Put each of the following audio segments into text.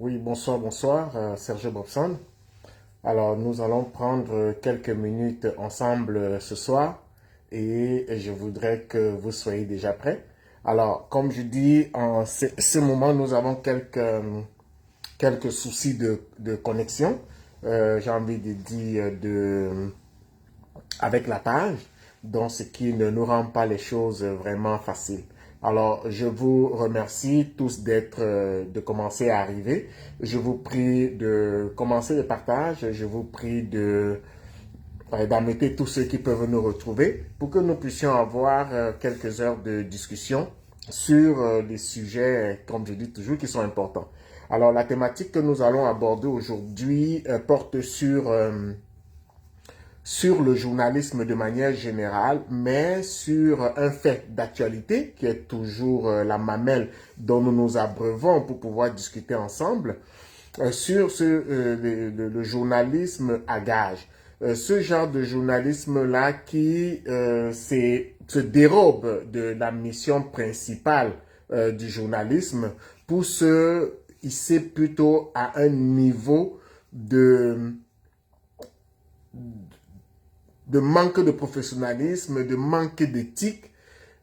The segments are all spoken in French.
Oui, bonsoir, bonsoir, Sergio Bobson. Alors, nous allons prendre quelques minutes ensemble ce soir et je voudrais que vous soyez déjà prêts. Alors, comme je dis, en ce moment, nous avons quelques soucis de connexion. J'ai envie de dire avec la page, donc ce qui ne nous rend pas les choses vraiment faciles. Alors, je vous remercie tous de commencer à arriver. Je vous prie de commencer le partage. Je vous prie d'admettre tous ceux qui peuvent nous retrouver pour que nous puissions avoir quelques heures de discussion sur les sujets, comme je dis toujours, qui sont importants. Alors, la thématique que nous allons aborder aujourd'hui porte sur le journalisme de manière générale, mais sur un fait d'actualité qui est toujours la mamelle dont nous nous abreuvons pour pouvoir discuter ensemble, sur le journalisme à gage. Ce genre de journalisme-là qui se dérobe de la mission principale du journalisme pour se hisser plutôt à un niveau de manque de professionnalisme, de manque d'éthique,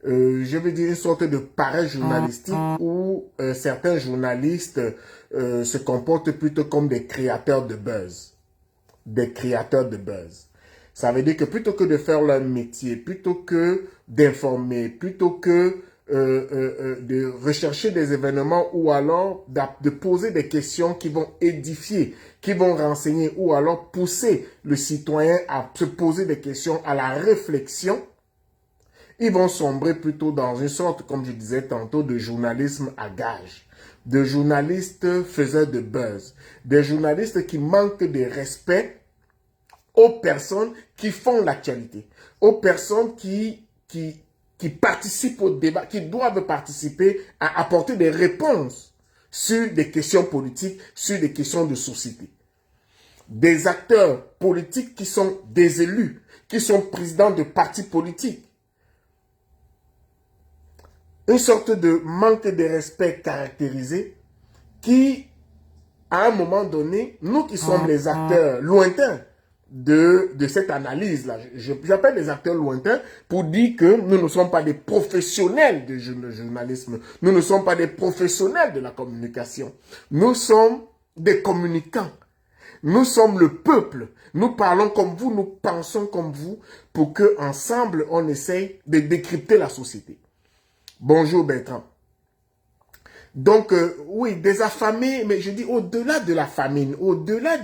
je veux dire une sorte de paresse journalistique où certains journalistes se comportent plutôt comme des créateurs de buzz. Des créateurs de buzz. Ça veut dire que plutôt que de faire leur métier, plutôt que d'informer, plutôt que de rechercher des événements ou alors de poser des questions qui vont édifier, qui vont renseigner ou alors pousser le citoyen à se poser des questions, à la réflexion, ils vont sombrer plutôt dans une sorte, comme je disais tantôt, de journalisme à gage, de journalistes faiseurs de buzz, des journalistes qui manquent de respect aux personnes qui font l'actualité, aux personnes qui participent au débat, qui doivent participer à apporter des réponses sur des questions politiques, sur des questions de société. Des acteurs politiques qui sont des élus, qui sont présidents de partis politiques. Une sorte de manque de respect caractérisé qui, à un moment donné, nous qui sommes les acteurs lointains de cette analyse-là, j'appelle les acteurs lointains pour dire que nous ne sommes pas des professionnels du journalisme, nous ne sommes pas des professionnels de la communication, nous sommes des communicants, nous sommes le peuple, nous parlons comme vous, nous pensons comme vous, pour que ensemble on essaye de décrypter la société. Bonjour Bertrand. Donc, oui, des affamés, mais je dis au-delà de la famine, au-delà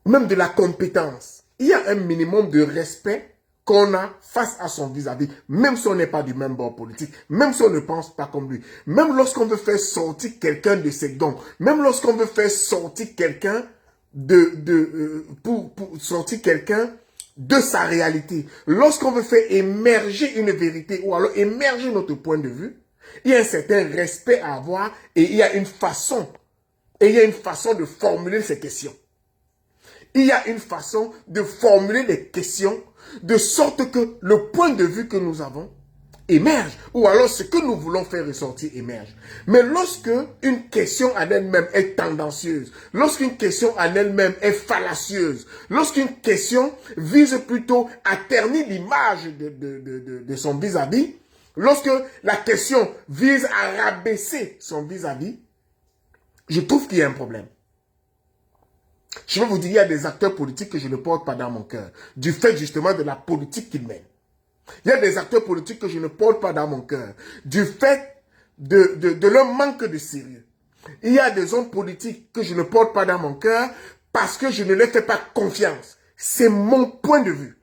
même de la compétence, il y a un minimum de respect qu'on a face à son vis-à-vis, même si on n'est pas du même bord politique, même si on ne pense pas comme lui, même lorsqu'on veut faire sortir quelqu'un de ses dons, même lorsqu'on veut faire sortir quelqu'un pour sortir quelqu'un de sa réalité. Lorsqu'on veut faire émerger une vérité ou alors émerger notre point de vue, il y a un certain respect à avoir et il y a une façon de formuler ces questions. Il y a une façon de formuler les questions de sorte que le point de vue que nous avons émerge, ou alors ce que nous voulons faire ressortir émerge. Mais lorsque une question en elle-même est tendancieuse, lorsqu'une question en elle-même est fallacieuse, lorsqu'une question vise plutôt à ternir l'image de son vis-à-vis, lorsque la question vise à rabaisser son vis-à-vis, je trouve qu'il y a un problème. Je vais vous dire, il y a des acteurs politiques que je ne porte pas dans mon cœur, du fait justement de la politique qu'ils mènent. Il y a des acteurs politiques que je ne porte pas dans mon cœur, du fait de leur manque de sérieux. Il y a des hommes politiques que je ne porte pas dans mon cœur parce que je ne leur fais pas confiance. C'est mon point de vue.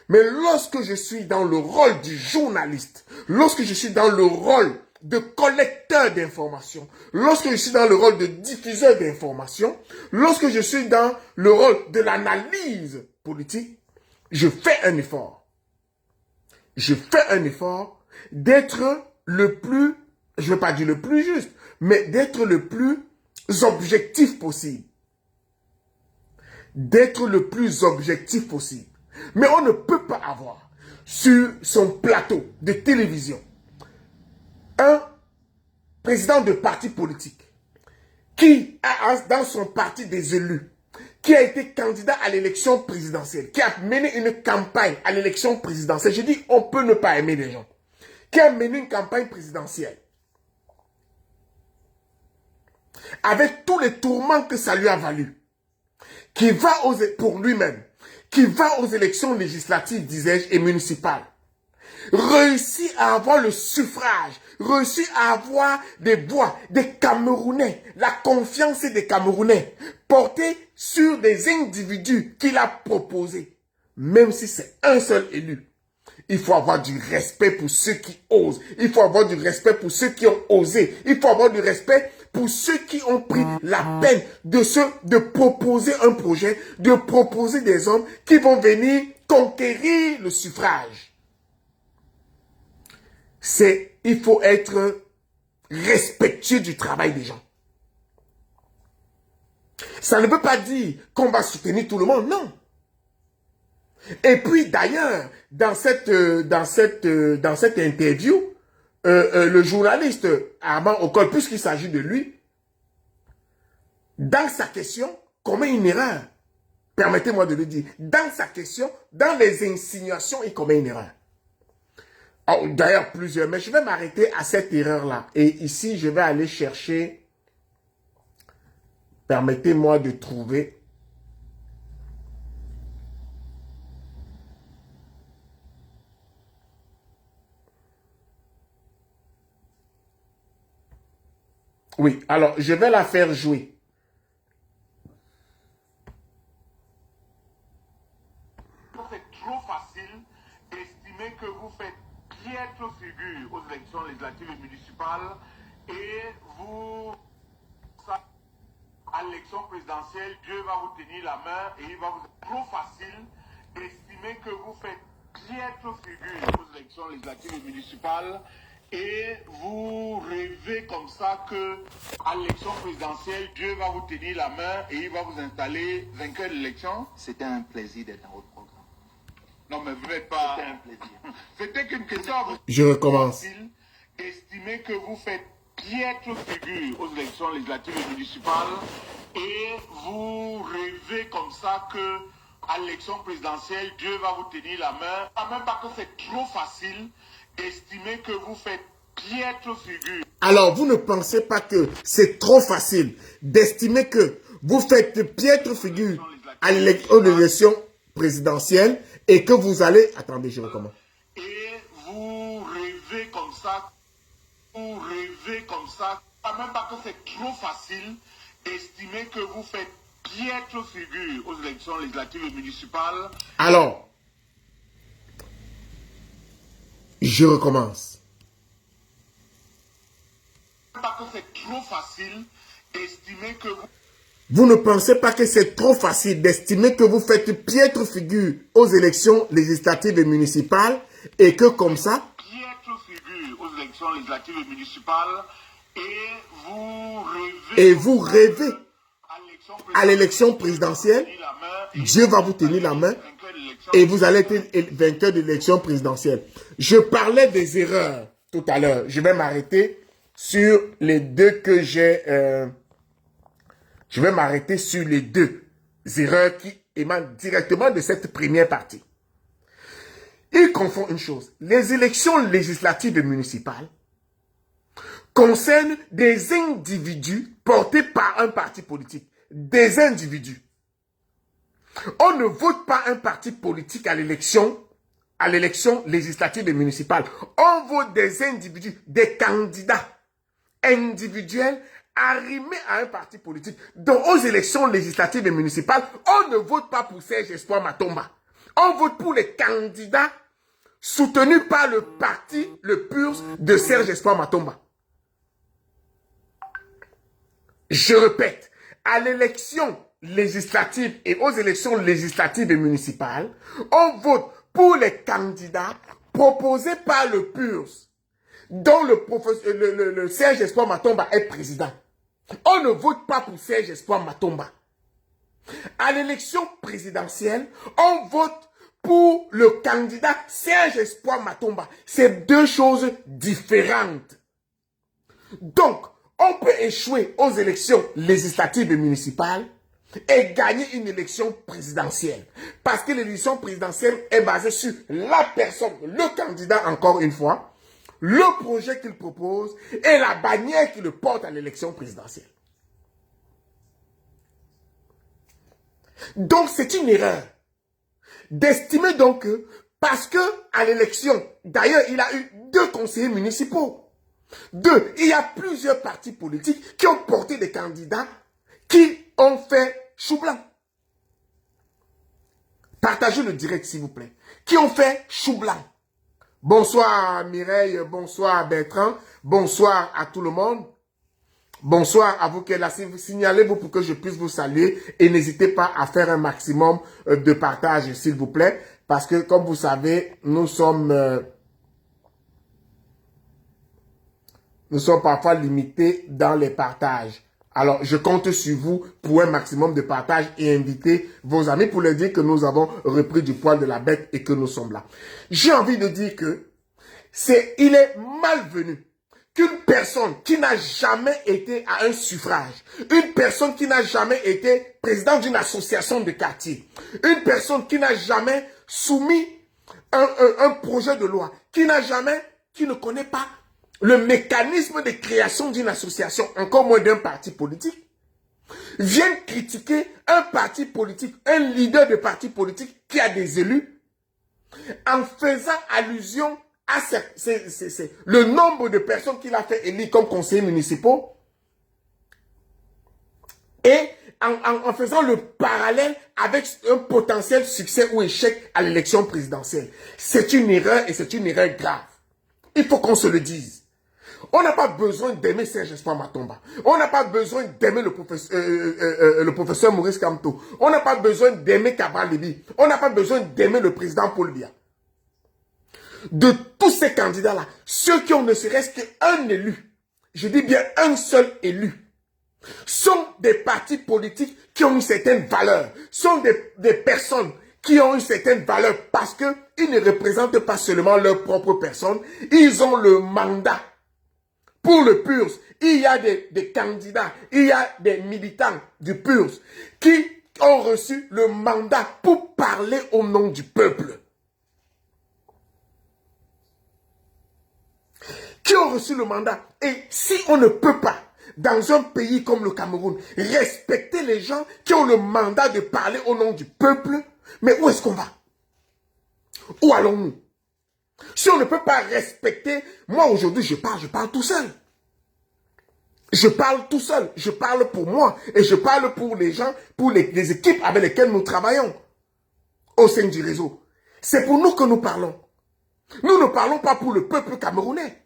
Mais lorsque je suis dans le rôle du journaliste, lorsque je suis dans le rôle de collecteur d'informations, lorsque je suis dans le rôle de diffuseur d'informations, lorsque je suis dans le rôle de l'analyse politique, je fais un effort. Je fais un effort d'être le plus, je ne veux pas dire le plus juste, mais d'être le plus objectif possible. D'être le plus objectif possible. Mais on ne peut pas avoir sur son plateau de télévision un président de parti politique, qui a dans son parti des élus, qui a été candidat à l'élection présidentielle, qui a mené une campagne à l'élection présidentielle, je dis on peut ne pas aimer les gens, qui a mené une campagne présidentielle, avec tous les tourments que ça lui a valu, qui va pour lui-même, qui va aux élections législatives, disais-je, et municipales, réussit à avoir le suffrage, réussit à avoir des voix des Camerounais, la confiance des Camerounais, portée sur des individus qu'il a proposés, même si c'est un seul élu. Il faut avoir du respect pour ceux qui osent. Il faut avoir du respect pour ceux qui ont osé. Il faut avoir du respect pour ceux qui ont pris la peine de proposer un projet, de proposer des hommes qui vont venir conquérir le suffrage. Il faut être respectueux du travail des gens. Ça ne veut pas dire qu'on va soutenir tout le monde, non. Et puis d'ailleurs, dans cette interview, le journaliste Armand Okol, puisqu'il s'agit de lui, dans sa question, commet une erreur. Permettez-moi de le dire. Dans sa question, dans les insinuations, il commet une erreur. Oh, d'ailleurs, plusieurs, mais je vais m'arrêter à cette erreur-là. Et ici, je vais aller chercher, permettez-moi de trouver, oui, alors, je vais la faire jouer. C'est trop facile d'estimer que vous faites piètre figure aux élections législatives et municipales et vous, à l'élection présidentielle, Dieu va vous tenir la main et il va vous... C'est trop facile d'estimer que vous faites piètre figure aux élections législatives et municipales et vous rêvez comme ça que à l'élection présidentielle, Dieu va vous tenir la main et il va vous installer vainqueur de l'élection. C'était un plaisir d'être dans votre programme. Non, mais vous n'êtes pas... C'était un plaisir. C'était qu'une question. Je recommence. D'estimer que vous faites piètre figure aux élections législatives et municipales et vous rêvez comme ça que à l'élection présidentielle, Dieu va vous tenir la main. Même pas que c'est trop facile d'estimer que vous faites piètre figure. Alors, vous ne pensez pas que c'est trop facile d'estimer que vous faites piètre figure à l'élection présidentielle et que vous allez... Attendez, je recommence. Et vous rêvez comme ça, même pas que c'est trop facile d'estimer que vous faites piètre figure aux élections législatives et municipales. Alors, je recommence. Même pas que c'est trop facile d'estimer que vous... Vous ne pensez pas que c'est trop facile d'estimer que vous faites piètre figure aux élections législatives et municipales et que comme ça... Piètre figure aux élections législatives et municipales et vous rêvez à l'élection présidentielle, Dieu va vous tenir la main et vous allez être vainqueur de l'élection présidentielle. Je parlais des erreurs tout à l'heure. Je vais m'arrêter sur les deux que j'ai... je vais m'arrêter sur les deux erreurs qui émanent directement de cette première partie. Il confond une chose. Les élections législatives et municipales concernent des individus portés par un parti politique. Des individus. On ne vote pas un parti politique à l'élection législative et municipale. On vote des individus, des candidats individuels arrimés à un parti politique. Donc, aux élections législatives et municipales, on ne vote pas pour Serge Espoir Matomba. On vote pour les candidats soutenus par le parti, le PURS de Serge Espoir Matomba. Je répète, à l'élection législative et aux élections législatives et municipales, on vote pour les candidats proposés par le PURS, dont le Serge Espoir Matomba est président. On ne vote pas pour Serge Espoir Matomba. À l'élection présidentielle, on vote pour le candidat Serge Espoir Matomba. C'est deux choses différentes. Donc, on peut échouer aux élections législatives et municipales et gagner une élection présidentielle. Parce que l'élection présidentielle est basée sur la personne, le candidat encore une fois, le projet qu'il propose et la bannière qu'il porte à l'élection présidentielle. Donc, c'est une erreur d'estimer donc que parce que à l'élection, d'ailleurs, il a eu 2 conseillers municipaux. 2, il y a plusieurs partis politiques qui ont porté des candidats qui ont fait chou blanc. Partagez le direct, s'il vous plaît. Qui ont fait chou blanc. Bonsoir Mireille, bonsoir Bertrand, bonsoir à tout le monde. Bonsoir à vous qui êtes là. Signalez-vous pour que je puisse vous saluer et n'hésitez pas à faire un maximum de partage, s'il vous plaît. Parce que, comme vous savez, nous sommes parfois limités dans les partages. Alors, je compte sur vous pour un maximum de partage et inviter vos amis pour leur dire que nous avons repris du poil de la bête et que nous sommes là. J'ai envie de dire que il est malvenu qu'une personne qui n'a jamais été à un suffrage, une personne qui n'a jamais été président d'une association de quartier, une personne qui n'a jamais soumis un projet de loi, qui ne connaît pas le mécanisme de création d'une association, encore moins d'un parti politique, viennent critiquer un parti politique, un leader de parti politique qui a des élus, en faisant allusion à le nombre de personnes qu'il a fait élire comme conseillers municipaux et en faisant le parallèle avec un potentiel succès ou échec à l'élection présidentielle. C'est une erreur et c'est une erreur grave. Il faut qu'on se le dise. On n'a pas besoin d'aimer Serge Espoir Matomba. On n'a pas besoin d'aimer le professeur Maurice Kamto. On n'a pas besoin d'aimer Cabral Libi. On n'a pas besoin d'aimer le président Paul Biya. De tous ces candidats-là, ceux qui ont ne serait-ce qu'un élu, je dis bien un seul élu, sont des partis politiques qui ont une certaine valeur, sont des personnes qui ont une certaine valeur parce qu'ils ne représentent pas seulement leur propre personne, ils ont le mandat. Pour le PURS, il y a des candidats, il y a des militants du PURS qui ont reçu le mandat pour parler au nom du peuple. Qui ont reçu le mandat. Et si on ne peut pas, dans un pays comme le Cameroun, respecter les gens qui ont le mandat de parler au nom du peuple, mais où est-ce qu'on va? Où allons-nous? Si on ne peut pas respecter, moi aujourd'hui je parle tout seul. Je parle tout seul, je parle pour moi et je parle pour les gens, pour les équipes avec lesquelles nous travaillons au sein du réseau. C'est pour nous que nous parlons. Nous ne parlons pas pour le peuple camerounais.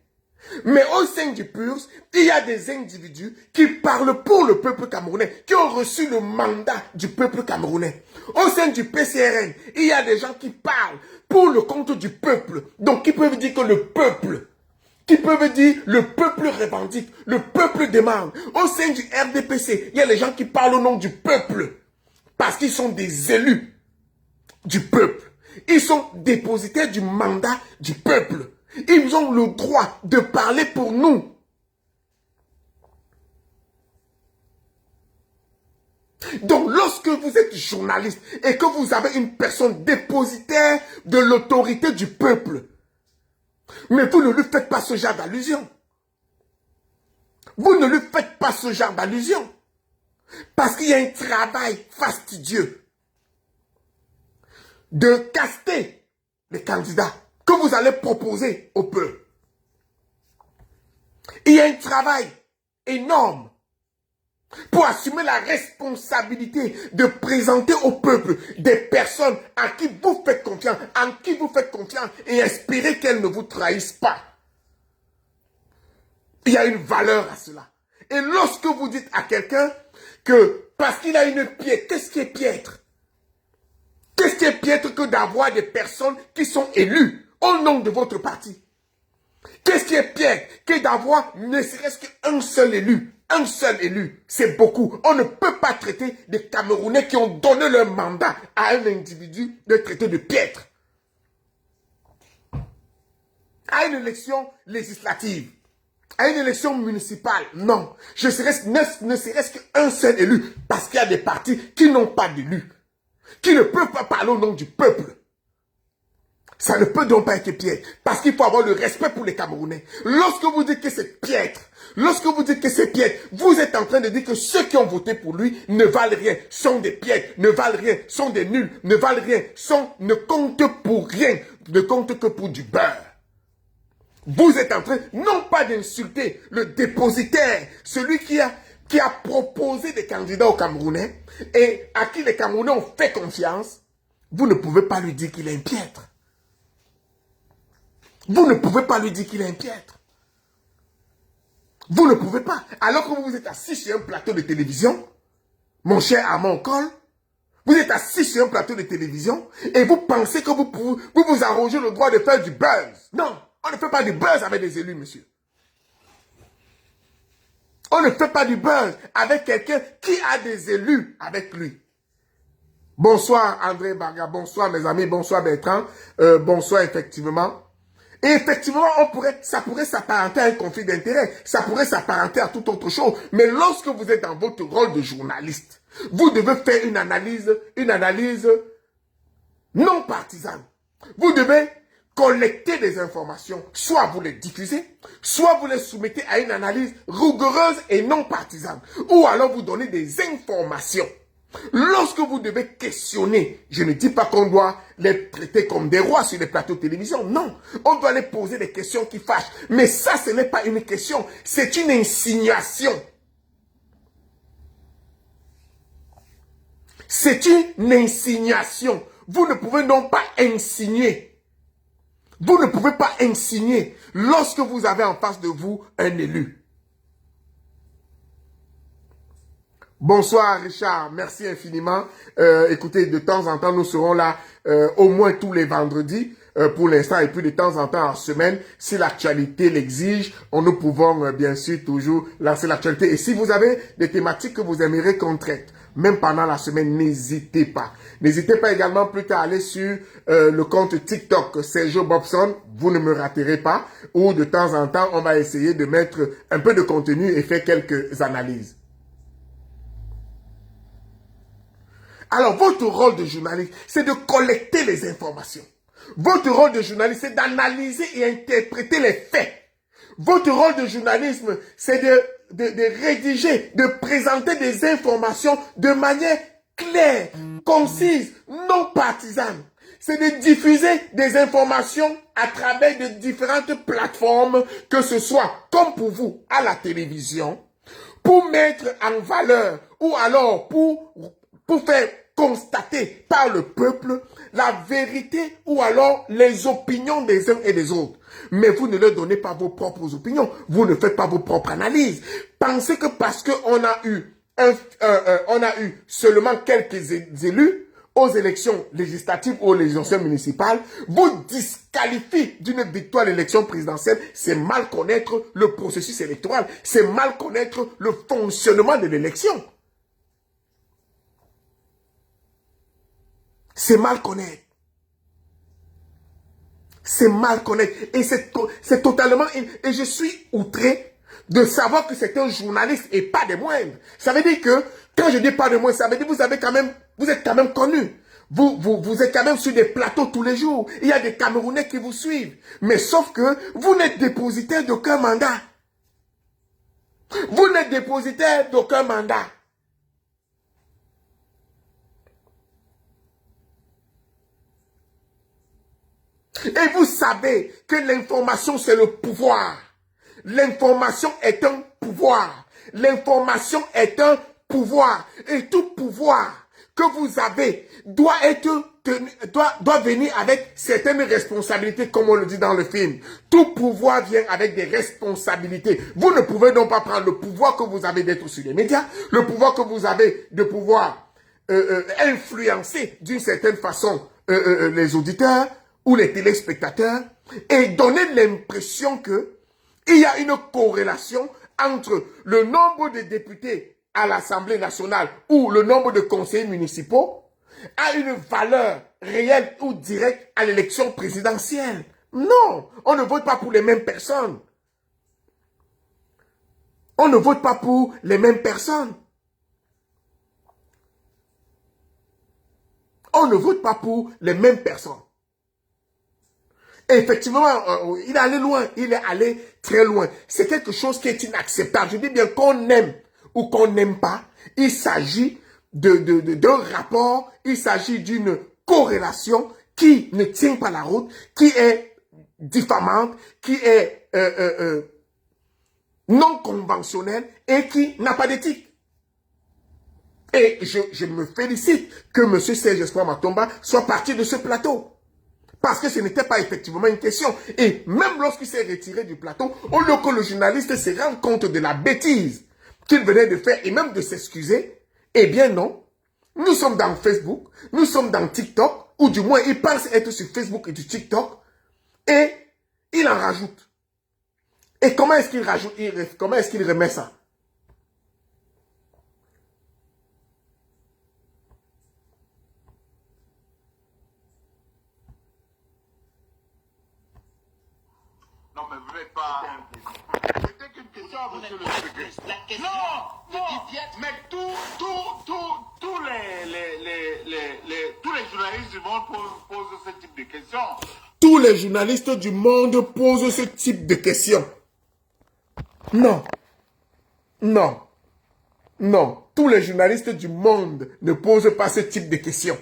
Mais au sein du PURS, il y a des individus qui parlent pour le peuple camerounais, qui ont reçu le mandat du peuple camerounais. Au sein du PCRN, il y a des gens qui parlent pour le compte du peuple. Donc, qui peuvent dire que le peuple, qui peuvent dire le peuple revendique, le peuple demande. Au sein du RDPC, il y a des gens qui parlent au nom du peuple, parce qu'ils sont des élus du peuple. Ils sont dépositaires du mandat du peuple. Ils ont le droit de parler pour nous. Donc, lorsque vous êtes journaliste et que vous avez une personne dépositaire de l'autorité du peuple, mais vous ne lui faites pas ce genre d'allusion. Vous ne lui faites pas ce genre d'allusion. Parce qu'il y a un travail fastidieux de caster les candidats que vous allez proposer au peuple. Il y a un travail énorme pour assumer la responsabilité de présenter au peuple des personnes à qui vous faites confiance, et espérer qu'elles ne vous trahissent pas. Il y a une valeur à cela. Et lorsque vous dites à quelqu'un que parce qu'il a une piètre, qu'est-ce qui est piètre? Qu'est-ce qui est piètre que d'avoir des personnes qui sont élues au nom de votre parti? Qu'est-ce qui est piètre que d'avoir ne serait-ce qu'un seul élu? Un seul élu, c'est beaucoup. On ne peut pas traiter des Camerounais qui ont donné leur mandat à un individu de traiter de piètre. À une élection législative, À une élection municipale, non. Ne serait-ce qu'un seul élu, parce qu'il y a des partis qui n'ont pas d'élu, qui ne peuvent pas parler au nom du peuple. Ça ne peut donc pas être piètre, parce qu'il faut avoir le respect pour les Camerounais. Lorsque vous dites que c'est piètre, vous êtes en train de dire que ceux qui ont voté pour lui ne valent rien, sont des piètres, ne valent rien, sont des nuls, ne valent rien, ne comptent pour rien, ne comptent que pour du beurre. Vous êtes en train, non pas d'insulter le dépositaire, celui qui a proposé des candidats aux Camerounais et à qui les Camerounais ont fait confiance. Vous ne pouvez pas lui dire qu'il est un piètre. Vous ne pouvez pas lui dire qu'il est un piètre. Vous ne pouvez pas. Alors que vous êtes assis sur un plateau de télévision, mon cher Armand Cole, vous êtes assis sur un plateau de télévision et vous pensez que vous arrogez le droit de faire du buzz. Non, on ne fait pas du buzz avec des élus, monsieur. On ne fait pas du buzz avec quelqu'un qui a des élus avec lui. Bonsoir André Barga, bonsoir mes amis, bonsoir Bertrand, bonsoir effectivement. Et effectivement, ça pourrait s'apparenter à un conflit d'intérêts, ça pourrait s'apparenter à toute autre chose. Mais lorsque vous êtes dans votre rôle de journaliste, vous devez faire une analyse non partisane. Vous devez collecter des informations, soit vous les diffusez, soit vous les soumettez à une analyse rigoureuse et non partisane, ou alors vous donnez des informations. Lorsque vous devez questionner, je ne dis pas qu'on doit les traiter comme des rois sur les plateaux de télévision, non. On doit les poser des questions qui fâchent. Mais ça, ce n'est pas une question, c'est une insinuation. C'est une insinuation. Vous ne pouvez donc pas insinuer. Vous ne pouvez pas insinuer lorsque vous avez en face de vous un élu. Bonsoir Richard, merci infiniment. Écoutez, de temps en temps, nous serons là au moins tous les vendredis pour l'instant et puis de temps en temps en semaine. Si l'actualité l'exige, nous pouvons bien sûr toujours lancer l'actualité. Et si vous avez des thématiques que vous aimeriez qu'on traite, même pendant la semaine, n'hésitez pas. N'hésitez pas également plus tard à aller sur le compte TikTok Sergio Bobson, vous ne me raterez pas, où de temps en temps, on va essayer de mettre un peu de contenu et faire quelques analyses. Alors, votre rôle de journaliste, c'est de collecter les informations. Votre rôle de journaliste, c'est d'analyser et interpréter les faits. Votre rôle de journalisme, c'est de rédiger, de présenter des informations de manière claire, concise, non partisane. C'est de diffuser des informations à travers de différentes plateformes, que ce soit, comme pour vous, à la télévision, pour mettre en valeur ou alors pour faire constater par le peuple la vérité ou alors les opinions des uns et des autres. Mais vous ne leur donnez pas vos propres opinions, vous ne faites pas vos propres analyses. Pensez que parce qu'on a eu seulement quelques élus aux élections législatives ou aux élections municipales, vous disqualifiez d'une victoire à l'élection présidentielle, c'est mal connaître le processus électoral, c'est mal connaître le fonctionnement de l'élection. C'est mal connaître. C'est mal connaître. Et c'est totalement... Et je suis outré de savoir que c'est un journaliste et pas des moindres. Ça veut dire que, quand je dis pas de moindres, ça veut dire que vous êtes quand même connu. Vous êtes quand même sur des plateaux tous les jours. Il y a des Camerounais qui vous suivent. Mais sauf que vous n'êtes dépositaire d'aucun mandat. Vous n'êtes dépositaire d'aucun mandat. Et vous savez que l'information, c'est le pouvoir. L'information est un pouvoir. L'information est un pouvoir. Et tout pouvoir que vous avez doit venir avec certaines responsabilités, comme on le dit dans le film. Tout pouvoir vient avec des responsabilités. Vous ne pouvez donc pas prendre le pouvoir que vous avez d'être sur les médias, le pouvoir que vous avez de pouvoir influencer d'une certaine façon les auditeurs, ou les téléspectateurs, et donner l'impression que il y a une corrélation entre le nombre de députés à l'Assemblée nationale ou le nombre de conseillers municipaux à une valeur réelle ou directe à l'élection présidentielle. Non, on ne vote pas pour les mêmes personnes. On ne vote pas pour les mêmes personnes. On ne vote pas pour les mêmes personnes. Et effectivement, il est allé loin. Il est allé très loin. C'est quelque chose qui est inacceptable. Je dis bien qu'on aime ou qu'on n'aime pas. Il s'agit d'un rapport. Il s'agit d'une corrélation qui ne tient pas la route, qui est diffamante, qui est non conventionnelle et qui n'a pas d'éthique. Et je me félicite que M. Serge Espoir Matomba soit parti de ce plateau. Parce que ce n'était pas effectivement une question. Et même lorsqu'il s'est retiré du plateau, au lieu que le journaliste se rende compte de la bêtise qu'il venait de faire et même de s'excuser, eh bien non. Nous sommes dans Facebook, nous sommes dans TikTok, ou du moins il pense être sur Facebook et du TikTok, et il en rajoute. Et comment est-ce qu'il rajoute, comment est-ce qu'il remet ça? Non, mais vous n'êtes pas... C'était qu'une question à monsieur le secrétaire. La question Non, mais tous les journalistes du monde posent ce type de questions. Tous les journalistes du monde posent ce type de questions. Non. Non. Non. Tous les journalistes du monde ne posent pas ce type de questions.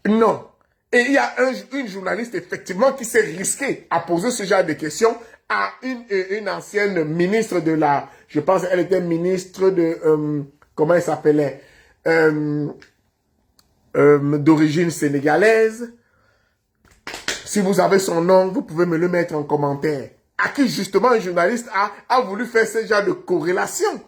Non. Et il y a une journaliste, effectivement, qui s'est risquée à poser ce genre de questions à une ancienne ministre de la... Je pense qu'elle était ministre de... comment elle s'appelait d'origine sénégalaise. Si vous avez son nom, vous pouvez me le mettre en commentaire. À qui, justement, un journaliste a voulu faire ce genre de corrélation.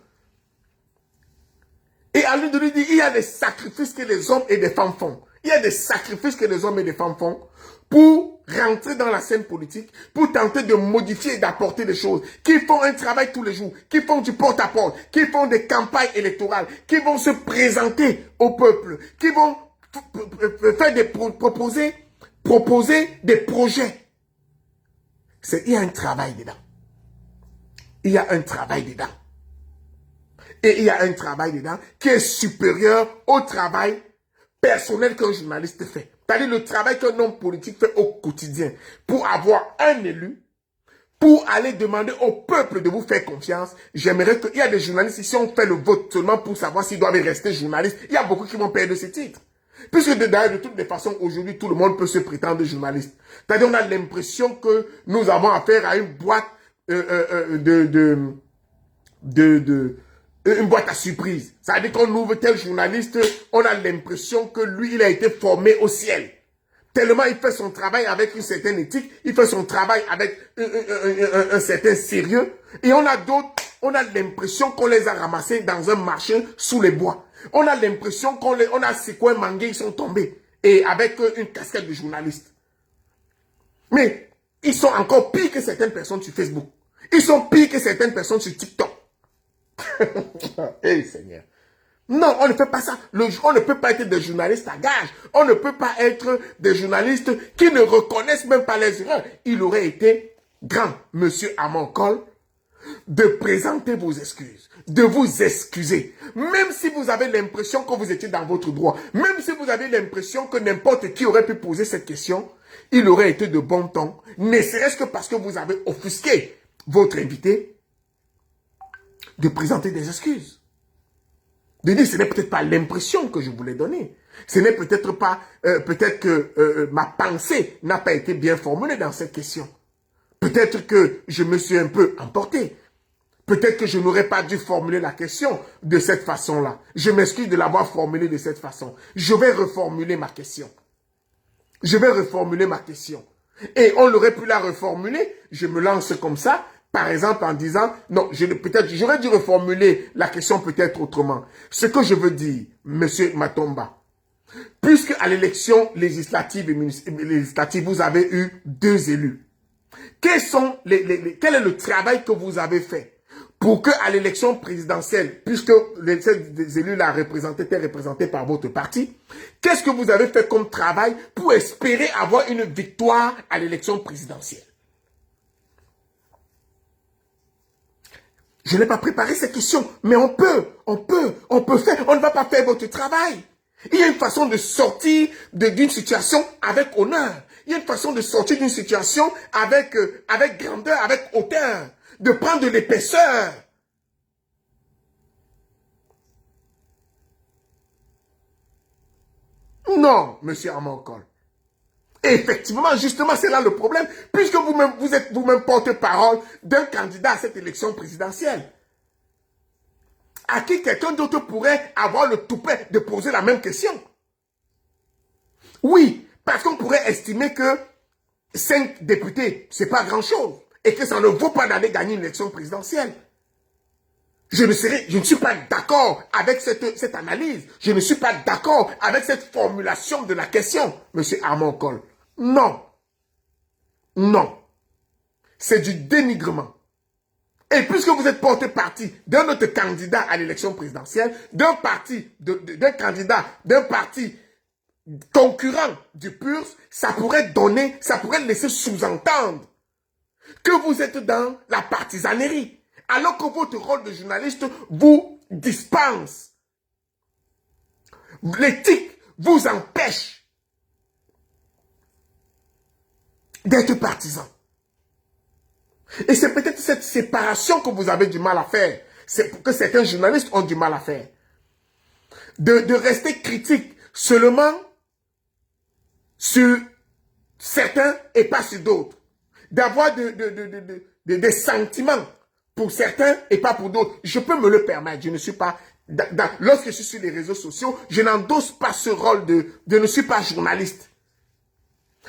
Et à lui de lui dire, il y a des sacrifices que les hommes et les femmes font. Il y a des sacrifices que les hommes et les femmes font pour rentrer dans la scène politique, pour tenter de modifier et d'apporter des choses, qui font un travail tous les jours, qui font du porte-à-porte, qui font des campagnes électorales, qui vont se présenter au peuple, qui vont faire proposer des projets. Il y a un travail dedans. Il y a un travail dedans. Et il y a un travail dedans qui est supérieur au travail personnel qu'un journaliste fait. C'est-à-dire le travail qu'un homme politique fait au quotidien pour avoir un élu, pour aller demander au peuple de vous faire confiance. J'aimerais qu'il y a des journalistes ici, on fait le vote seulement pour savoir s'ils doivent rester journalistes. Il y a beaucoup qui vont perdre ces titres. Puisque d'ailleurs, de toutes les façons, aujourd'hui, tout le monde peut se prétendre journaliste. C'est-à-dire on a l'impression que nous avons affaire à une boîte une boîte à surprise. Ça veut dire qu'on ouvre tel journaliste, on a l'impression que lui, il a été formé au ciel. Tellement il fait son travail avec une certaine éthique, il fait son travail avec un certain sérieux. Et on a d'autres, on a l'impression qu'on les a ramassés dans un marché sous les bois. On a l'impression qu'on a c'est quoi mangué, ils sont tombés. Et avec une casquette de journaliste. Mais ils sont encore pires que certaines personnes sur Facebook. Ils sont pires que certaines personnes sur TikTok. Hey Seigneur. Non, on ne fait pas ça. On ne peut pas être des journalistes à gage. On ne peut pas être des journalistes qui ne reconnaissent même pas les erreurs. Il aurait été grand, monsieur Amankol, de présenter vos excuses, de vous excuser. Même si vous avez l'impression que vous étiez dans votre droit, même si vous avez l'impression que n'importe qui aurait pu poser cette question, il aurait été de bon ton, ne serait-ce que parce que vous avez offusqué votre invité, de présenter des excuses. De dire, ce n'est peut-être pas l'impression que je voulais donner. Ce n'est peut-être pas, peut-être que ma pensée n'a pas été bien formulée dans cette question. Peut-être que je me suis un peu emporté. Peut-être que je n'aurais pas dû formuler la question de cette façon-là. Je m'excuse de l'avoir formulée de cette façon. Je vais reformuler ma question. Je vais reformuler ma question. Et on aurait pu la reformuler. Je me lance comme ça. Par exemple, en disant, non, peut-être, j'aurais dû reformuler la question peut-être autrement. Ce que je veux dire, monsieur Matomba, puisque à l'élection législative et législative, vous avez eu 2 élus, quel est le travail que vous avez fait pour que à l'élection présidentielle, puisque les élus-là étaient représentés par votre parti, qu'est-ce que vous avez fait comme travail pour espérer avoir une victoire à l'élection présidentielle? Je n'ai pas préparé ces questions, mais on peut faire. On ne va pas faire votre travail. Il y a une façon de sortir d'une situation avec honneur. Il y a une façon de sortir d'une situation avec grandeur, avec hauteur. De prendre de l'épaisseur. Non, monsieur Amankol. Et effectivement, justement, c'est là le problème, puisque vous êtes vous-même porte-parole d'un candidat à cette élection présidentielle, à qui quelqu'un d'autre pourrait avoir le toupet de poser la même question. Oui, parce qu'on pourrait estimer que 5 députés, c'est pas grand-chose, et que ça ne vaut pas d'aller gagner une élection présidentielle. Je ne suis pas d'accord avec cette analyse. Je ne suis pas d'accord avec cette formulation de la question, monsieur Amankol. Non. Non. C'est du dénigrement. Et puisque vous êtes porté parti d'un autre candidat à l'élection présidentielle, d'un parti concurrent du PURS, ça pourrait laisser sous-entendre que vous êtes dans la partisanerie. Alors que votre rôle de journaliste vous dispense. L'éthique vous empêche d'être partisan. Et c'est peut-être cette séparation que vous avez du mal à faire. C'est que certains journalistes ont du mal à faire. De rester critique seulement sur certains et pas sur d'autres. D'avoir des sentiments pour certains et pas pour d'autres. Je peux me le permettre. Je ne suis pas... Lorsque je suis sur les réseaux sociaux, je n'endosse pas ce rôle je ne suis pas journaliste.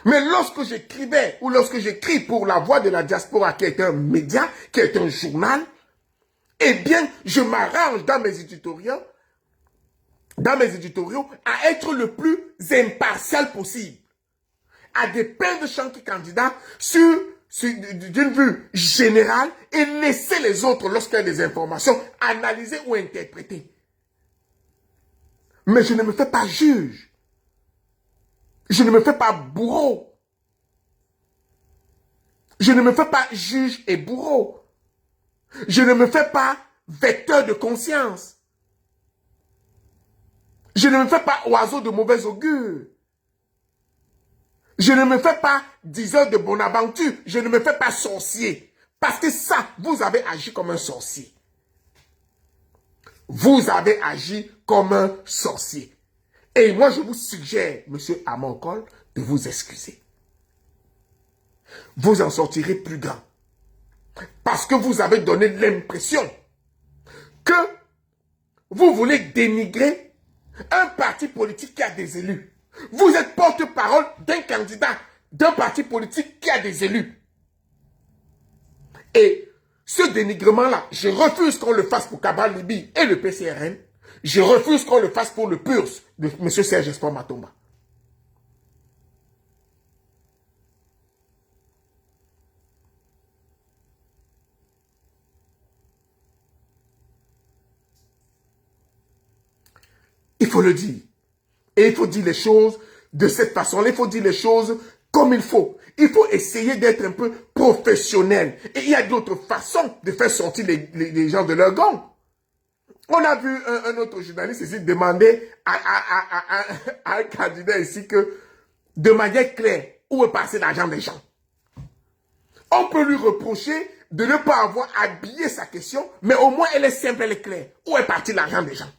Mais lorsque j'écrivais ou lorsque j'écris pour La Voix de la Diaspora, qui est un média, qui est un journal, eh bien, je m'arrange dans mes éditoriaux à être le plus impartial possible. À dépeindre chaque candidat d'une vue générale et laisser les autres, lorsqu'il y a des informations, analyser ou interpréter. Mais je ne me fais pas juge. Je ne me fais pas bourreau. Je ne me fais pas juge et bourreau. Je ne me fais pas vecteur de conscience. Je ne me fais pas oiseau de mauvais augure. Je ne me fais pas diseur de bonne aventure. Je ne me fais pas sorcier. Parce que ça, vous avez agi comme un sorcier. Vous avez agi comme un sorcier. Et moi, je vous suggère, monsieur Amankol, de vous excuser. Vous en sortirez plus grand. Parce que vous avez donné l'impression que vous voulez dénigrer un parti politique qui a des élus. Vous êtes porte-parole d'un candidat, d'un parti politique qui a des élus. Et ce dénigrement-là, je refuse qu'on le fasse pour Cabral Libi et le PCRN. Je refuse qu'on le fasse pour le PURS de M. Serge Espoir Matomba. Il faut le dire. Et il faut dire les choses de cette façon-là. Il faut dire les choses comme il faut. Il faut essayer d'être un peu professionnel. Et il y a d'autres façons de faire sortir les gens de leur gang. On a vu un autre journaliste ici demander à un candidat ici que, de manière claire, où est passé l'argent des gens. On peut lui reprocher de ne pas avoir habillé sa question, mais au moins elle est simple, elle est claire. Où est parti l'argent des gens?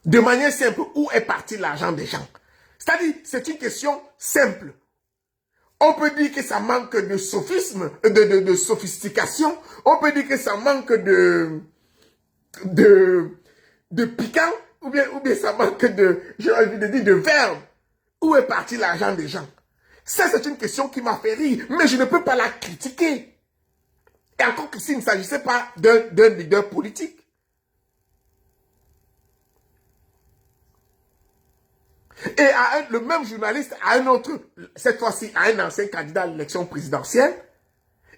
De manière simple, où est parti l'argent des gens? C'est-à-dire, c'est une question simple. On peut dire que ça manque de sophisme, de sophistication. On peut dire que ça manque de piquant, ou bien ça manque j'ai envie de dire, de verbe. Où est parti l'argent des gens? Ça, c'est une question qui m'a fait rire, mais je ne peux pas la critiquer. Et encore que s'il ne s'agissait pas d'un leader politique. Et le même journaliste, à un autre, cette fois-ci, à un ancien candidat à l'élection présidentielle,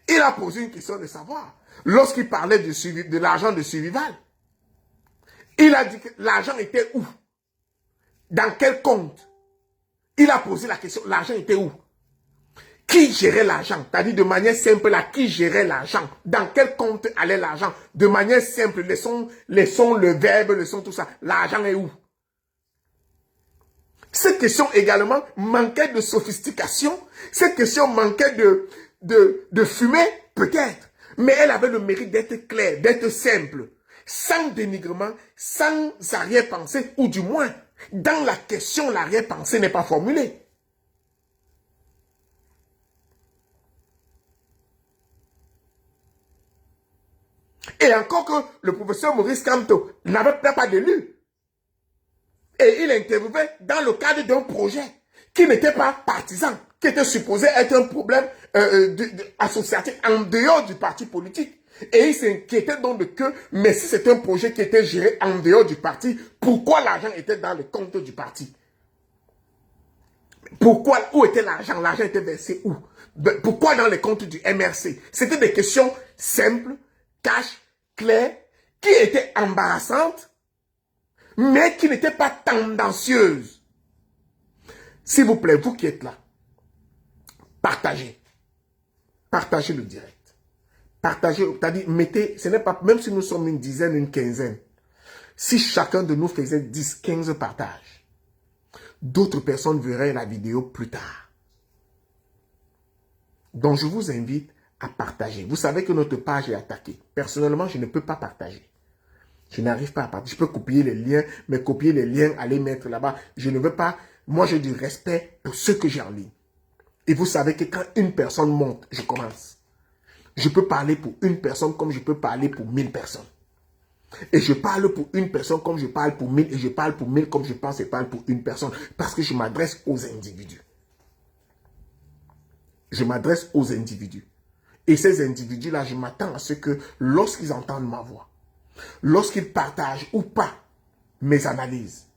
il a posé une question de savoir. Lorsqu'il parlait de l'argent de Suvival, il a dit que l'argent était où? Dans quel compte? Il a posé la question, l'argent était où? Qui gérait l'argent? C'est-à-dire de manière simple, là, qui gérait l'argent? Dans quel compte allait l'argent? De manière simple, laissons le verbe, laissons tout ça. L'argent est où? Cette question également manquait de sophistication. Cette question manquait de fumée, peut-être. Mais elle avait le mérite d'être claire, d'être simple, sans dénigrement, sans arrière-pensée, ou du moins, dans la question, l'arrière-pensée n'est pas formulée. Et encore que le professeur Maurice Kamto n'avait pas d'élu. Et il interviewait dans le cadre d'un projet qui n'était pas partisan, qui était supposé être un problème associatif en dehors du parti politique. Et il s'inquiétait donc de que, mais si c'est un projet qui était géré en dehors du parti, pourquoi l'argent était dans le compte du parti? Pourquoi, où était l'argent? L'argent était versé où? Pourquoi dans les comptes du MRC? C'était des questions simples, cash, claires, qui étaient embarrassantes, mais qui n'étaient pas tendancieuses. S'il vous plaît, vous qui êtes là, partagez. Partagez le direct. Partagez, c'est-à-dire, mettez, ce n'est pas, même si nous sommes une dizaine, une quinzaine, si chacun de nous faisait 10, 15 partages, d'autres personnes verraient la vidéo plus tard. Donc, je vous invite à partager. Vous savez que notre page est attaquée. Personnellement, je ne peux pas partager. Je n'arrive pas à partager. Je peux copier les liens, mais copier les liens, aller mettre là-bas. Je ne veux pas. Moi, j'ai du respect pour ceux que j'ai en ligne. Et vous savez que quand une personne monte, je commence. Je peux parler pour une personne comme je peux parler pour 1000 personnes. Et je parle pour une personne comme je parle pour 1000. Et je parle pour 1000 comme je pense et parle pour une personne. Parce que je m'adresse aux individus. Je m'adresse aux individus. Et ces individus-là, je m'attends à ce que lorsqu'ils entendent ma voix, lorsqu'ils partagent ou pas mes analyses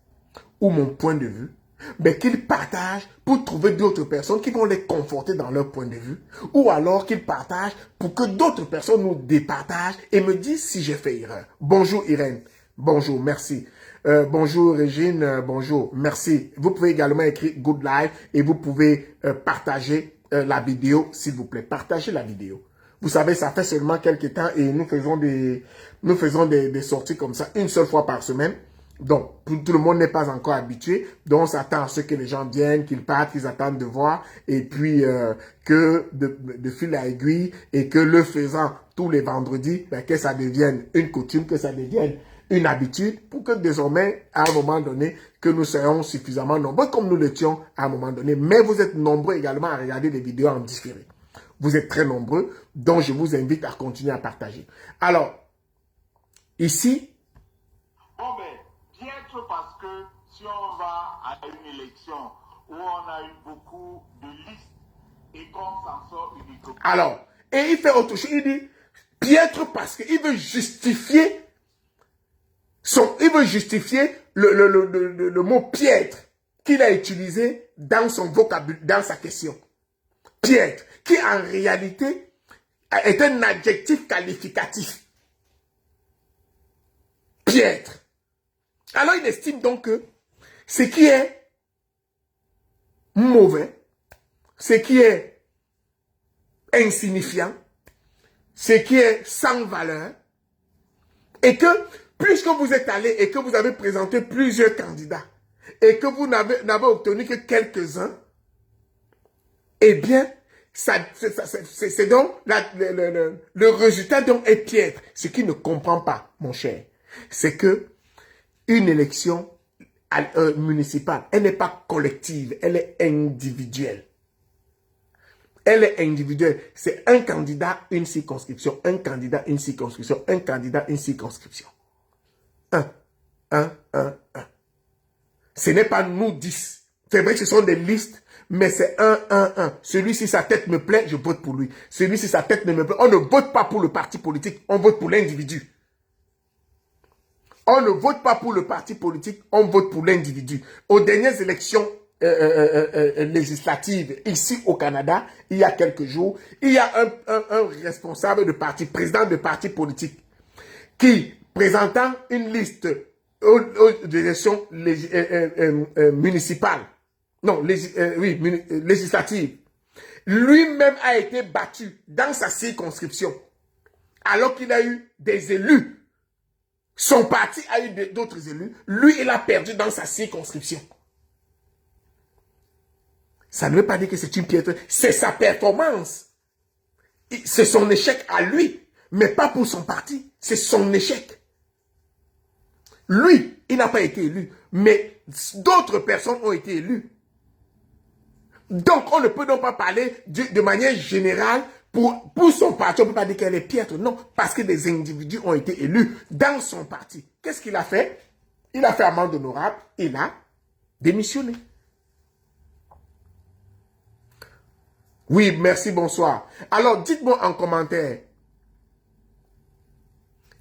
ou mon point de vue, mais qu'ils partagent pour trouver d'autres personnes qui vont les conforter dans leur point de vue, ou alors qu'ils partagent pour que d'autres personnes nous départagent et me disent si j'ai fait erreur. Bonjour Irène, bonjour, merci. Bonjour Régine, bonjour, merci. Vous pouvez également écrire Good Live et vous pouvez partager la vidéo, s'il vous plaît. Partagez la vidéo. Vous savez, ça fait seulement quelques temps et nous faisons des sorties comme ça une seule fois par semaine. Donc, tout le monde n'est pas encore habitué. Donc, on s'attend à ce que les gens viennent, qu'ils partent, qu'ils attendent de voir. Et puis, que de fil à aiguille et que le faisant tous les vendredis, ben, que ça devienne une coutume, que ça devienne une habitude pour que désormais, à un moment donné, que nous soyons suffisamment nombreux comme nous l'étions à un moment donné. Mais vous êtes nombreux également à regarder les vidéos en différé. Vous êtes très nombreux, donc je vous invite à continuer à partager. Alors, ici... Bon, mais piètre parce que si on va à une élection où on a eu beaucoup de listes et qu'on s'en sort uniquement... Alors, et il fait autre chose, il dit piètre parce qu'il veut justifier le mot piètre qu'il a utilisé dans son vocabulaire, dans sa question. Piètre, qui en réalité est un adjectif qualificatif. Piètre. Alors il estime donc que ce qui est mauvais, ce qui est insignifiant, ce qui est sans valeur, et que puisque vous êtes allé et que vous avez présenté plusieurs candidats, et que vous n'avez obtenu que quelques-uns, eh bien, c'est donc le résultat donc est piètre. Ce qui ne comprend pas, mon cher, c'est que une élection municipale, elle n'est pas collective, elle est individuelle. Elle est individuelle. C'est un candidat, une circonscription, un candidat, une circonscription, un candidat, une circonscription. Un. Ce n'est pas nous 10. C'est vrai que ce sont des listes, mais c'est un. Celui-ci, sa tête me plaît, je vote pour lui. Celui-ci, sa tête ne me plaît. On ne vote pas pour le parti politique, on vote pour l'individu. On ne vote pas pour le parti politique, on vote pour l'individu. Aux dernières élections législatives ici au Canada, il y a quelques jours, il y a un responsable de parti, président de parti politique, qui, présentant une liste aux élections municipales, non, législatives, Lui-même a été battu dans sa circonscription, alors qu'il a eu des élus. Son parti a eu d'autres élus. Lui, il a perdu dans sa circonscription. Ça ne veut pas dire que c'est une piètre. C'est sa performance. C'est son échec à lui, mais pas pour son parti. C'est son échec. Lui, il n'a pas été élu, mais d'autres personnes ont été élues. Donc, on ne peut donc pas parler de manière générale pour son parti. On ne peut pas dire qu'elle est piètre. Non, parce que des individus ont été élus dans son parti. Qu'est-ce qu'il a fait? Il a fait amende honorable. Il a démissionné. Oui, merci, bonsoir. Alors, dites-moi en commentaire.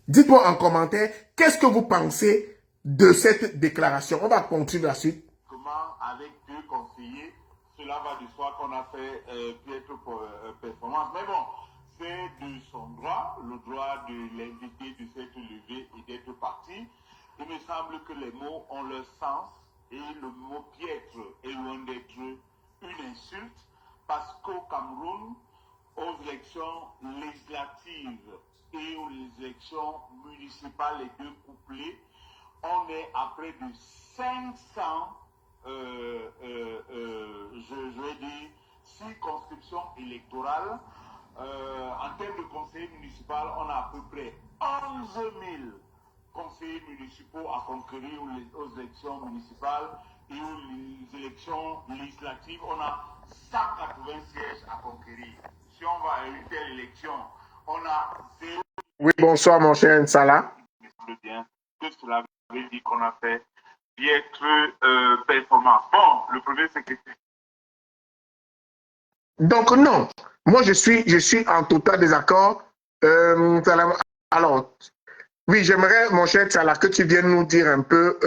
Dites-moi en commentaire, qu'est-ce que vous pensez de cette déclaration? On va continuer la suite. Comment, avec 2 conseillers, cela va de soi qu'on a fait piètre performance. Mais bon, c'est de son droit, le droit de l'inviter de s'être levé et d'être parti. Il me semble que les mots ont leur sens et le mot piètre est loin d'être une insulte parce qu'au Cameroun, aux élections législatives et aux élections municipales, les deux couplés, on est à près de 500 je vais dire, circonscriptions électorales. En termes de conseillers municipaux, on a à peu près 11 000 conseillers municipaux à conquérir aux élections municipales et aux élections législatives. On a 180 sièges à conquérir. Si on va à une telle élection, on a 0. Oui, bonsoir mon cher Nsala. Il me semble bien que cela veut dire qu'on a fait piètre performance. Bon, le premier secrétaire. Donc non, moi je suis en total désaccord. Alors, oui, j'aimerais, mon cher Tsala, que tu viennes nous dire un peu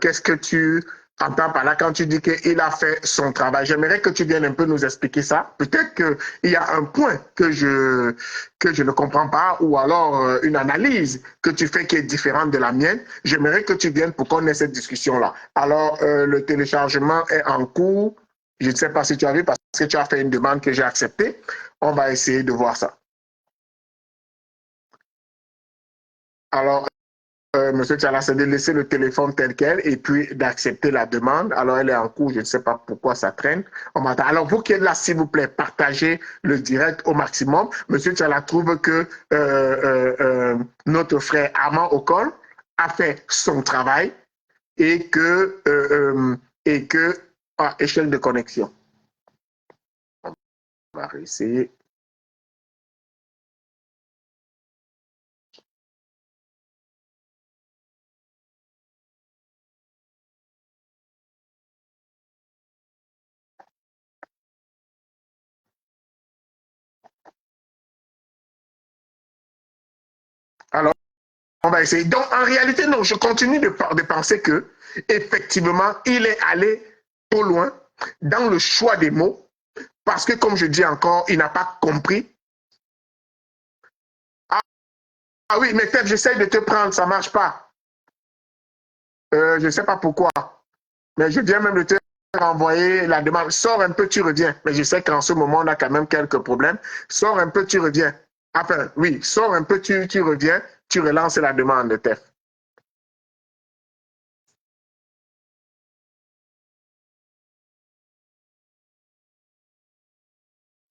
qu'est-ce que tu entends par là quand tu dis qu'il a fait son travail. J'aimerais que tu viennes un peu nous expliquer ça. Peut-être qu'il y a un point que je ne comprends pas ou alors une analyse que tu fais qui est différente de la mienne. J'aimerais que tu viennes pour qu'on ait cette discussion-là. Alors, le téléchargement est en cours. Je ne sais pas si tu as vu parce que tu as fait une demande que j'ai acceptée. On va essayer de voir ça. Alors, Monsieur Tchala, c'est de laisser le téléphone tel quel et puis d'accepter la demande. Alors, elle est en cours, je ne sais pas pourquoi ça traîne. Alors, vous qui êtes là, s'il vous plaît, partagez le direct au maximum. Monsieur Tchala trouve que notre frère Armand Ocol a fait son travail et que échec de connexion. On va essayer. Alors, on va essayer. Donc, en réalité, non, je continue de penser que, effectivement, il est allé trop loin dans le choix des mots, parce que, comme je dis encore, il n'a pas compris. Ah oui, mais peut-être j'essaie de te prendre, ça ne marche pas. Je ne sais pas pourquoi, mais je viens même de te renvoyer la demande. Sors un peu, tu reviens. Mais je sais qu'en ce moment, on a quand même quelques problèmes. Sors un peu, tu reviens. Enfin, oui, sors un peu, tu reviens, tu relances la demande de TEF.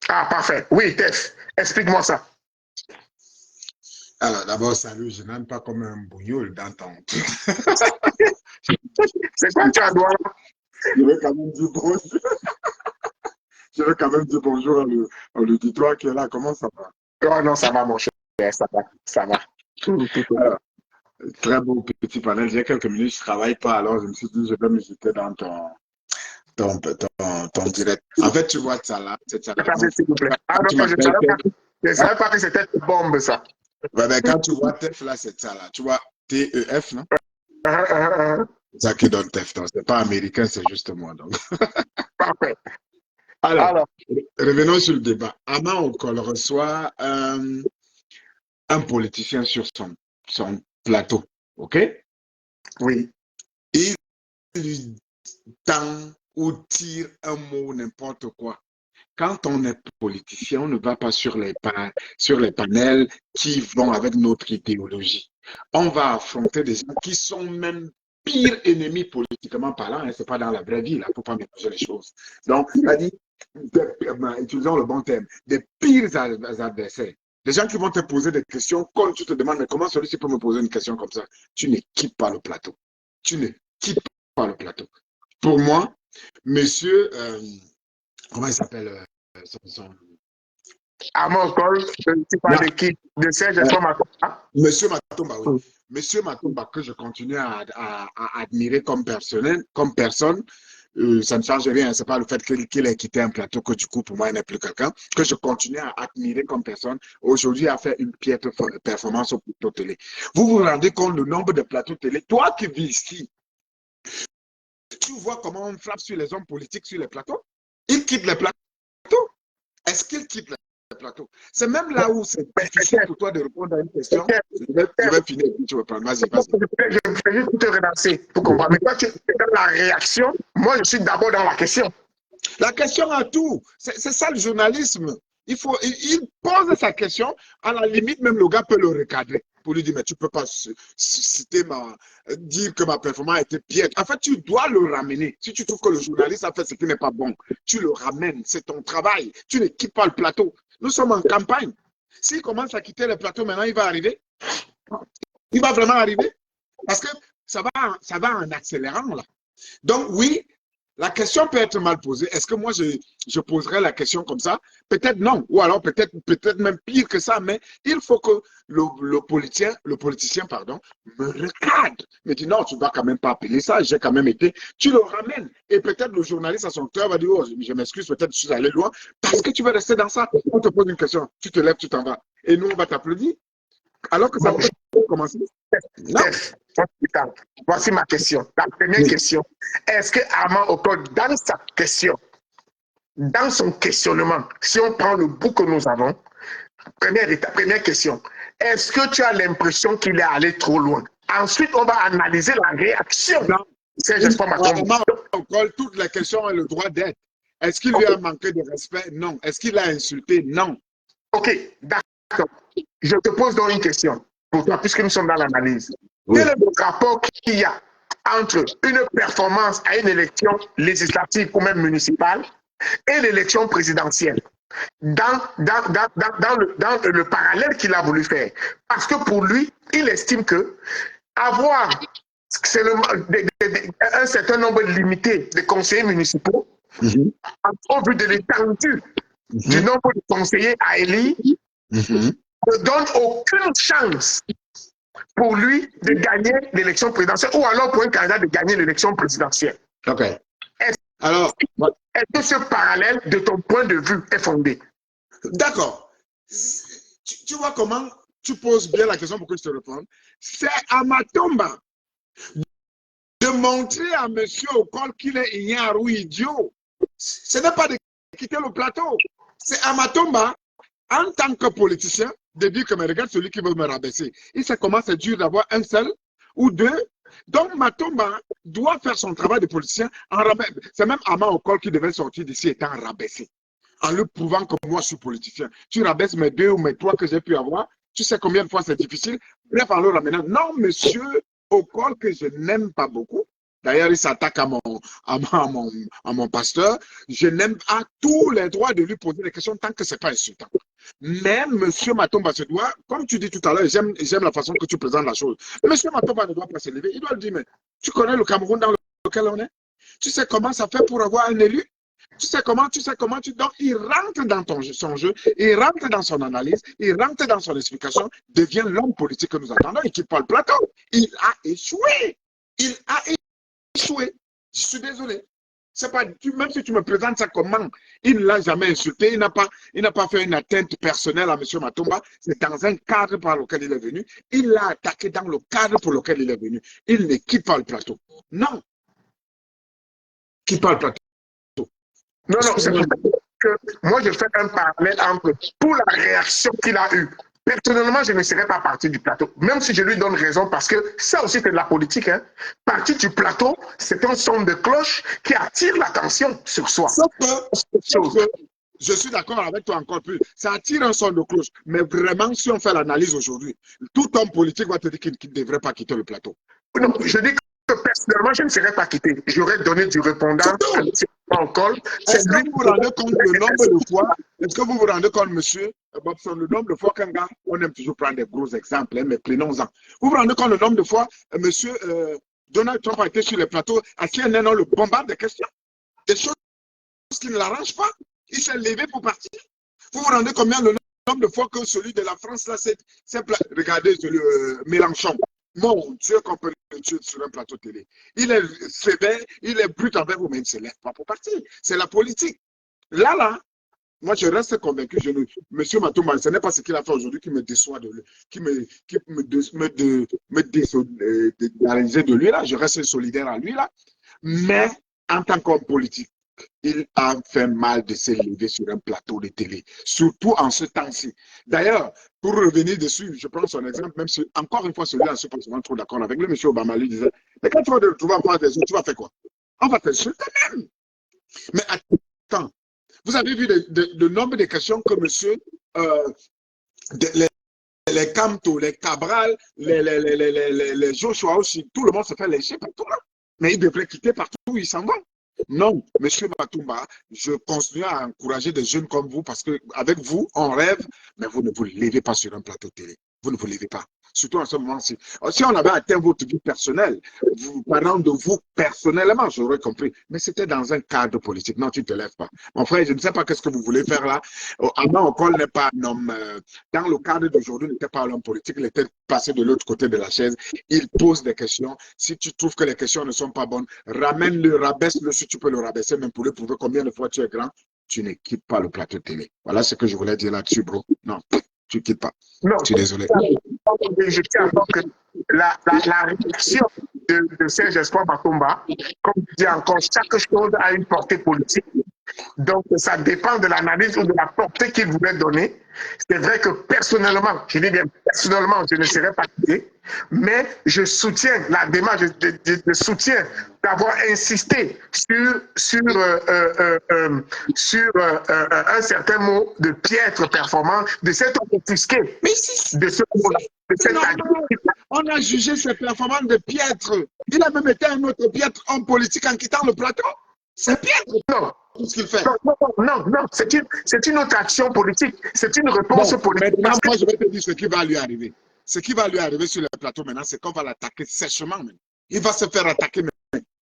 Ah, parfait. Oui, TEF, explique-moi ça. Alors, d'abord, salut, je n'aime pas comme un bouilloule dans ton. C'est quoi tu as droit là? Je vais quand même dire bonjour. Je vais quand même dire bonjour à l'auditoire qui est là. Comment ça va? Oh non, ça va, mon cher. Ça va, ça va. Alors, très beau petit panel. J'ai quelques minutes, je ne travaille pas, alors je me suis dit, je vais me jeter dans ton direct. En fait, tu vois ça là. C'est ça là. S'il vous plaît. Ah non, je ne savais pas que c'était une bombe, ça. Ouais, mais quand tu vois TEF là, c'est ça là. Tu vois TEF, non? C'est ça qui donne TEF. Donc, c'est pas américain, c'est juste moi. Donc. Parfait. Alors, revenons sur le débat. Armand Ocol reçoit un politicien sur son plateau. OK? Oui. Il lui tend ou tire un mot, n'importe quoi. quand on est politicien, on ne va pas sur sur les panels qui vont avec notre idéologie. On va affronter des gens qui sont même pires ennemis politiquement parlant. Hein, c'est pas dans la vraie vie, là, faut pas mélanger les choses. Donc, il a dit, utilisons le bon terme, des pires adversaires. Des gens qui vont te poser des questions quand tu te demandes, mais comment celui-ci peut me poser une question comme ça? Tu ne quittes pas le plateau. Tu ne quittes pas le plateau. Pour moi, monsieur, comment il s'appelle Armand Okol, tu parles de qui? De Serge Matomba? Monsieur Matomba, oui. Monsieur Matomba, que je continue à admirer comme personne, ça ne change rien. C'est pas le fait qu'il ait quitté un plateau que du coup, pour moi, il n'est plus quelqu'un. Que je continue à admirer comme personne. Aujourd'hui, a fait une piètre performance au plateau télé. Vous vous rendez compte du nombre de plateaux télé? Toi qui vis ici, tu vois comment on frappe sur les hommes politiques sur les plateaux? Ils quittent les plateaux. Est-ce qu'ils quittent les plateaux? C'est même là où c'est difficile pour toi de répondre à une question. Je vais finir, tu vas prendre. Vas-y. Je vais juste te relancer pour comprendre. Mais toi, tu es dans la réaction. Moi, je suis d'abord dans la question. La question a tout. C'est ça le journalisme. Il pose sa question. À la limite, même le gars peut le recadrer pour lui dire, mais tu ne peux pas dire que ma performance a été piètre. En fait, tu dois le ramener. Si tu trouves que le journaliste a fait ce qui n'est pas bon, tu le ramènes. C'est ton travail. Tu ne quittes pas le plateau. Nous sommes en campagne. S'il commence à quitter le plateau, maintenant, il va arriver. Il va vraiment arriver. Parce que ça va en accélérant, là. Donc, oui, la question peut être mal posée. Est-ce que moi, je poserais la question comme ça? Peut-être non. Ou alors peut-être même pire que ça. Mais il faut que le politicien, me recadre. Me dit non, tu ne vas quand même pas appeler ça. J'ai quand même été. Tu le ramènes. Et peut-être le journaliste à son cœur va dire, oh, je m'excuse, peut-être je suis allé loin. Parce que tu veux rester dans ça. On te pose une question. Tu te lèves, tu t'en vas. Et nous, on va t'applaudir. Alors que ça peut commencer. Non. Voici ma question. La première question. Est-ce que Armand Okol, dans sa question, dans son questionnement, si on prend le bout que nous avons, première question, est-ce que tu as l'impression qu'il est allé trop loin? Ensuite, on va analyser la réaction. Armand Okol, toute la question a le droit d'être. Est-ce qu'il lui a manqué de respect? Non. Est-ce qu'il a insulté? Non. Ok, d'accord. Je te pose donc une question pour toi, puisque nous sommes dans l'analyse. Oui. Quel est le rapport qu'il y a entre une performance à une élection législative ou même municipale et l'élection présidentielle dans le parallèle qu'il a voulu faire? Parce que pour lui, il estime que avoir un certain nombre limité de conseillers municipaux, au vu de l'étendue du nombre de conseillers à élire, ne donne aucune chance pour lui de gagner l'élection présidentielle ou alors pour un candidat de gagner l'élection présidentielle. Ok. Est-ce que ce parallèle, de ton point de vue, est fondé? D'accord. Tu vois comment tu poses bien la question pour que je te réponde. C'est à Matomba de montrer à M. Okol qu'il est ignare ou idiot. Ce n'est pas de quitter le plateau. C'est à Matomba, en tant que politicien, de dire que mais regarde celui qui veut me rabaisser. Il sait comment c'est dur d'avoir un seul ou deux. Donc Matomba doit faire son travail de politicien. C'est même Armand Okol qui devait sortir d'ici étant rabaissé. En lui prouvant que moi je suis politicien. Tu rabaisses mes deux ou mes trois que j'ai pu avoir. Tu sais combien de fois c'est difficile. Bref, en le ramenant. Non, monsieur Okol, que je n'aime pas beaucoup. D'ailleurs, il s'attaque à mon pasteur. Je n'aime pas tous les droits de lui poser des questions tant que ce n'est pas insultant. Mais M. Matomba se doit, comme tu dis tout à l'heure, j'aime la façon que tu présentes la chose. M. Matomba ne doit pas se lever. Il doit le dire, mais tu connais le Cameroun dans lequel on est? Tu sais comment ça fait pour avoir un élu? Tu sais comment. Donc, il rentre dans son jeu, il rentre dans son analyse, il rentre dans son explication, devient l'homme politique que nous attendons et qui parle le plateau. Il a échoué. Il a échoué. Je suis désolé. C'est pas, même si tu me présentes ça comment, il ne l'a jamais insulté, il n'a pas fait une atteinte personnelle à M. Matomba. C'est dans un cadre par lequel il est venu. Il l'a attaqué dans le cadre pour lequel il est venu. Il ne quitte pas le plateau. Non. Quitte pas le plateau. Non, c'est pour ça que moi je fais un parallèle entre pour la réaction qu'il a eue. Personnellement, je ne serais pas parti du plateau, même si je lui donne raison, parce que ça aussi c'est de la politique. Hein. Partir du plateau, c'est un son de cloche qui attire l'attention sur soi. Je suis d'accord avec toi encore plus. Ça attire un son de cloche. Mais vraiment, si on fait l'analyse aujourd'hui, tout homme politique va te dire qu'il ne devrait pas quitter le plateau. Non, je dis que personnellement, je ne serais pas quitté. J'aurais donné du répondant à M. Col. Est-ce que vous vous rendez compte le nombre de fois, est-ce que vous vous rendez compte, monsieur Bobson, le nombre de fois qu'un gars, on aime toujours prendre des gros exemples, hein, mais prenons-en. Vous vous rendez compte le nombre de fois, monsieur Donald Trump a été sur les plateaux, à CNN, on le bombarde de questions, des choses qui ne l'arrangent pas. Il s'est levé pour partir. Vous vous rendez combien le nombre de fois que celui de la France, là, regardez, Mélenchon. Mon Dieu, qu'on peut le tuer sur un plateau télé. Il est sévère, il est brut envers vous, mais il ne se lève pas pour partir. C'est la politique. Là, moi, je reste convaincu. Monsieur Matoumba, ce n'est pas ce qu'il a fait aujourd'hui qui me déçoit de lui, qui me désolidarise de lui, là. Je reste solidaire à lui, là. Mais, en tant qu'homme politique, il a fait mal de se lever sur un plateau de télé, surtout en ce temps-ci. D'ailleurs, pour revenir dessus, je prends son exemple, même si, encore une fois, celui-là, je ne suis pas souvent trop d'accord avec lui, M. Obama lui disait, mais quand tu vas te retrouver en face des autres, tu vas faire quoi? On va t'insulter même. Mais attends, vous avez vu le nombre de questions que monsieur, les Camto, les Cabral, les Joshua aussi, tout le monde se fait lécher partout là. Mais il devrait quitter partout où il s'en va. Non, monsieur Matoumba, je continue à encourager des jeunes comme vous parce qu'avec vous, on rêve, mais vous ne vous levez pas sur un plateau de télé. Vous ne vous levez pas. Surtout en ce moment-ci. Si on avait atteint votre vie personnelle, vous parlant de vous personnellement, j'aurais compris. Mais c'était dans un cadre politique. Non, tu ne te lèves pas. Mon frère, je ne sais pas qu'est-ce que vous voulez faire là. Armand Okol n'est pas un homme. Dans le cadre d'aujourd'hui, il n'était pas un homme politique. Il était passé de l'autre côté de la chaise. Il pose des questions. Si tu trouves que les questions ne sont pas bonnes, ramène-le, rabaisse-le si tu peux le rabaisser, même pour lui prouver combien de fois tu es grand. Tu ne quittes pas le plateau de télé. Voilà ce que je voulais dire là-dessus, bro. Non, tu ne quittes pas. Non, je suis désolé. Je tiens à dire que la réaction de Serge Espoir Matomba, comme je dis encore, chaque chose a une portée politique. Donc, ça dépend de l'analyse ou de la portée qu'il voulait donner. C'est vrai que personnellement, je dis bien personnellement, je ne serais pas quitté, mais je soutiens la démarche, je soutiens d'avoir insisté sur un certain mot de piètre performance, de cet offusqué, de ce mot-là. On a jugé ses performances de piètre. Il a même été un autre piètre homme politique en quittant le plateau. C'est piètre. Non. Tout ce qu'il fait. Non, c'est une autre action politique. C'est une réponse politique. Maintenant, moi, je vais te dire ce qui va lui arriver. Ce qui va lui arriver sur le plateau maintenant, c'est qu'on va l'attaquer sèchement. Il va se faire attaquer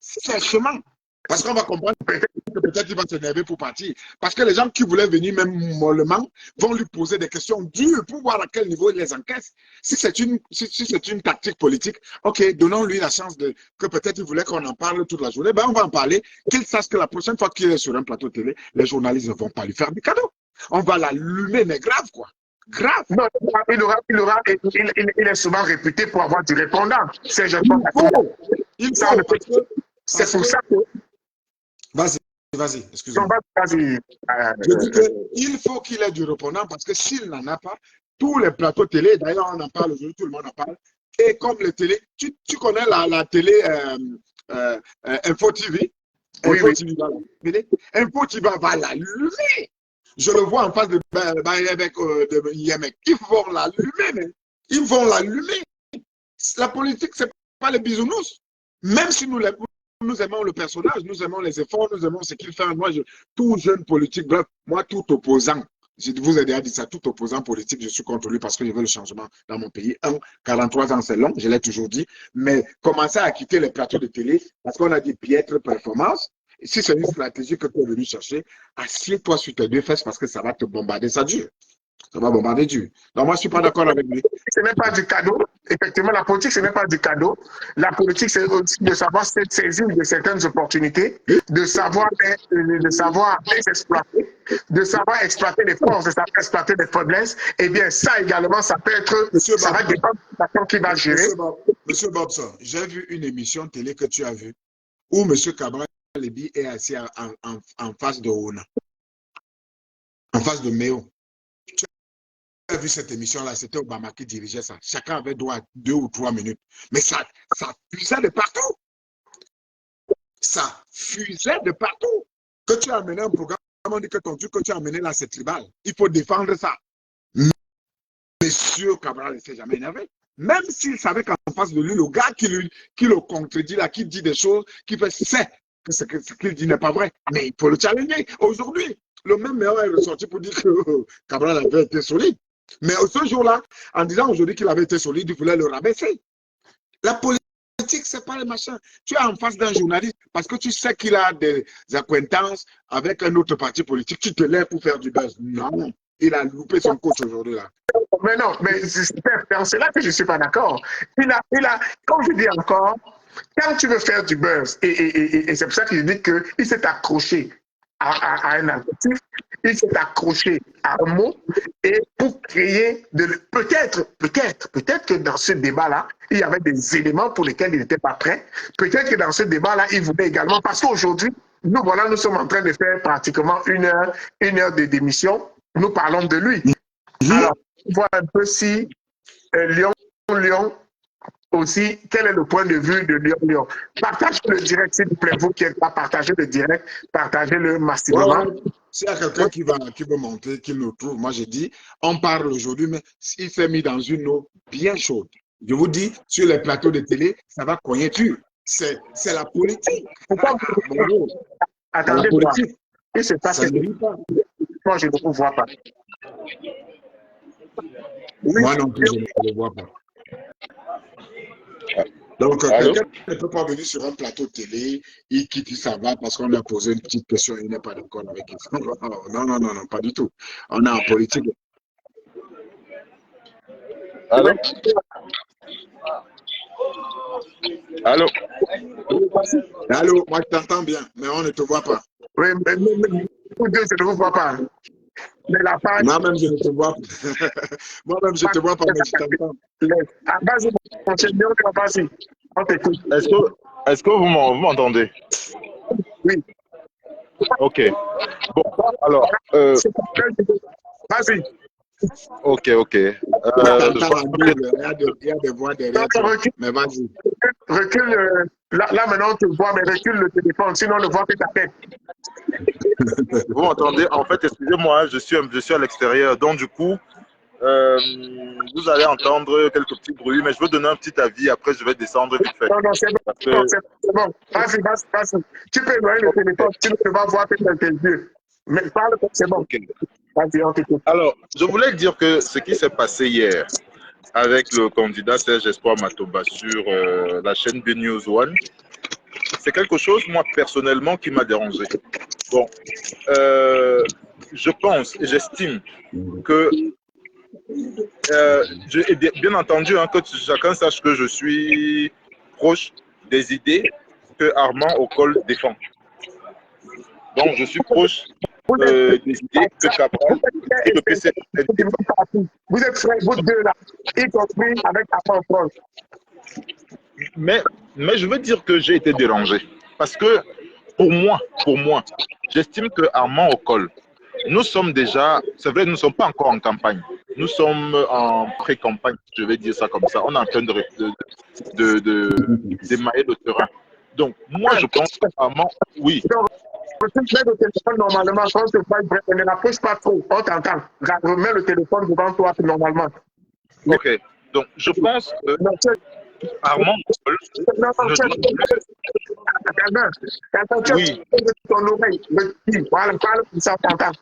sèchement. Parce qu'on va comprendre que peut-être il va s'énerver pour partir. Parce que les gens qui voulaient venir même mollement vont lui poser des questions dures pour voir à quel niveau il les encaisse. Si c'est une tactique politique, ok, donnons-lui la chance que peut-être il voulait qu'on en parle toute la journée. Ben, on va en parler. Qu'il sache que la prochaine fois qu'il est sur un plateau télé, les journalistes ne vont pas lui faire des cadeaux. On va l'allumer, mais grave, quoi. Grave. Non, il est souvent réputé pour avoir du répondant. C'est pour ça que... Vas-y, excusez-moi. Je dis qu'il faut qu'il ait du répondant parce que s'il n'en a pas, tous les plateaux télé, d'ailleurs on en parle aujourd'hui, tout le monde en parle, et comme les télé, tu connais la télé Info TV, Info TV va l'allumer. Je le vois en face de Yemek. Ils vont l'allumer, mais ils vont l'allumer. La politique, c'est pas les bisounours. Même si nous aimons le personnage, nous aimons les efforts, nous aimons ce qu'il fait. Moi, tout jeune politique, bref, moi, tout opposant, je vous ai déjà dit ça, tout opposant politique, je suis contre lui parce que je veux le changement dans mon pays. 43 ans, c'est long, je l'ai toujours dit. Mais commencer à quitter les plateaux de télé parce qu'on a dit piètre performance. Si c'est une stratégie que tu es venu chercher, assieds-toi sur tes deux fesses parce que ça va te bombarder, ça dure. Ça va bombarder dur. Donc, moi, je ne suis pas d'accord avec lui. Ce n'est pas du cadeau. Effectivement, la politique, ce n'est pas du cadeau. La politique, c'est aussi de savoir se saisir de certaines opportunités, de savoir exploiter, de savoir exploiter les forces, de savoir exploiter les faiblesses. Eh bien, ça également, ça peut être, ça va dépendre de la façon qui va gérer. Monsieur Bobson, j'ai vu une émission télé que tu as vue où monsieur Cabral Lébi est assis en face de Ona, en face de Méo. Tu as vu cette émission-là, c'était Obama qui dirigeait ça. Chacun avait droit à 2 ou 3 minutes. Mais ça fusait de partout. Ça fusait de partout. Que tu as amené un programme dit que ton truc que tu as amené là, c'est tribal. Il faut défendre ça. Monsieur Cabral ne s'est jamais énervé. Même s'il savait qu'en face de lui, le gars qui le contredit, là, qui dit des choses, qui fait, sait que ce qu'il dit n'est pas vrai. Mais il faut le challenger. Aujourd'hui, le même meilleur est ressorti pour dire que Cabral avait été solide. Mais ce jour-là, en disant aujourd'hui qu'il avait été solide, il voulait le rabaisser. La politique, c'est pas le machin. Tu es en face d'un journaliste parce que tu sais qu'il a des acquaintances avec un autre parti politique. Tu te lèves pour faire du buzz. Non, il a loupé son coach aujourd'hui là. Mais non, mais c'est là que je ne suis pas d'accord. Comme je dis encore, quand tu veux faire du buzz, et c'est pour ça que je dis qu'il s'est accroché à un adjectif, il s'est accroché à un mot, et pour créer peut-être que dans ce débat-là, il y avait des éléments pour lesquels il n'était pas prêt. Peut-être que dans ce débat-là, il voulait également, parce qu'aujourd'hui, nous sommes en train de faire pratiquement une heure de démission. Nous parlons de lui. Alors, on voit un peu si Lyon aussi, quel est le point de vue de Lyon. Partagez le direct, s'il vous plaît, vous qui êtes là, partagez le direct, partagez-le massivement. S'il y a quelqu'un qui veut monter, qu'il nous trouve, moi j'ai dit, on parle aujourd'hui, mais il s'est mis dans une eau bien chaude. Je vous dis, sur les plateaux de télé, ça va cogner dessus. C'est la politique. Attendez, la politique. Il se passe moi, je ne vous vois pas. Moi non plus, je ne le vois pas. Donc, quelqu'un ne peut pas venir sur un plateau de télé, il quitte, ça va parce qu'on a posé une petite question, il n'est pas d'accord avec lui. Non, pas du tout. On est en politique. Allô? Allô? Allô, moi je t'entends bien, mais on ne te voit pas. Oui, mais je ne vous vois pas. Moi-même, je ne te vois pas. Moi-même, je ne te vois pas, mais je t'entends. Vas-y, vas-y. On t'écoute. Est-ce que vous m'entendez? Oui. Ok. Bon, alors. Vas-y. Ok. Il y a des voix derrière toi, mais vas-y. Recule. Là, maintenant, on te voit, mais recule le téléphone, sinon on ne voit que ta tête. Vous m'entendez? En fait, excusez-moi, je suis à l'extérieur. Donc, du coup, vous allez entendre quelques petits bruits, mais je veux donner un petit avis. Après, je vais descendre vite fait. Non, c'est bon. C'est bon. Vas-y. Tu peux éloigner le téléphone, tu ne vas voir que dans tes yeux. Mais parle, c'est bon. Okay. Vas-y, on t'écoute. Alors, je voulais dire que ce qui s'est passé hier avec le candidat Serge Espoir Matomba sur la chaîne BNews One, c'est quelque chose, moi, personnellement, qui m'a dérangé. Bon, je pense et j'estime que, bien entendu, que chacun sache que je suis proche des idées que Armand Ocol défend. Donc, je suis proche des idées que Cabral et le PC. Vous êtes frères, vous deux là, y compris avec Armand Ocol. Mais je veux dire que j'ai été dérangé. Parce que, pour moi, j'estime que Armand Ocol, nous sommes déjà, c'est vrai, nous ne sommes pas encore en campagne. Nous sommes en pré-campagne, je vais dire ça comme ça. On est en train d'émailler le terrain. Donc, moi, je pense que Armand, oui. Tu mets le téléphone normalement, quand tu ne l'approche pas trop, on t'entend. Remets le téléphone devant toi normalement. Ok, donc je pense que Armand Ocol oui. Ton oreille, voilà, parle, ça t'entend.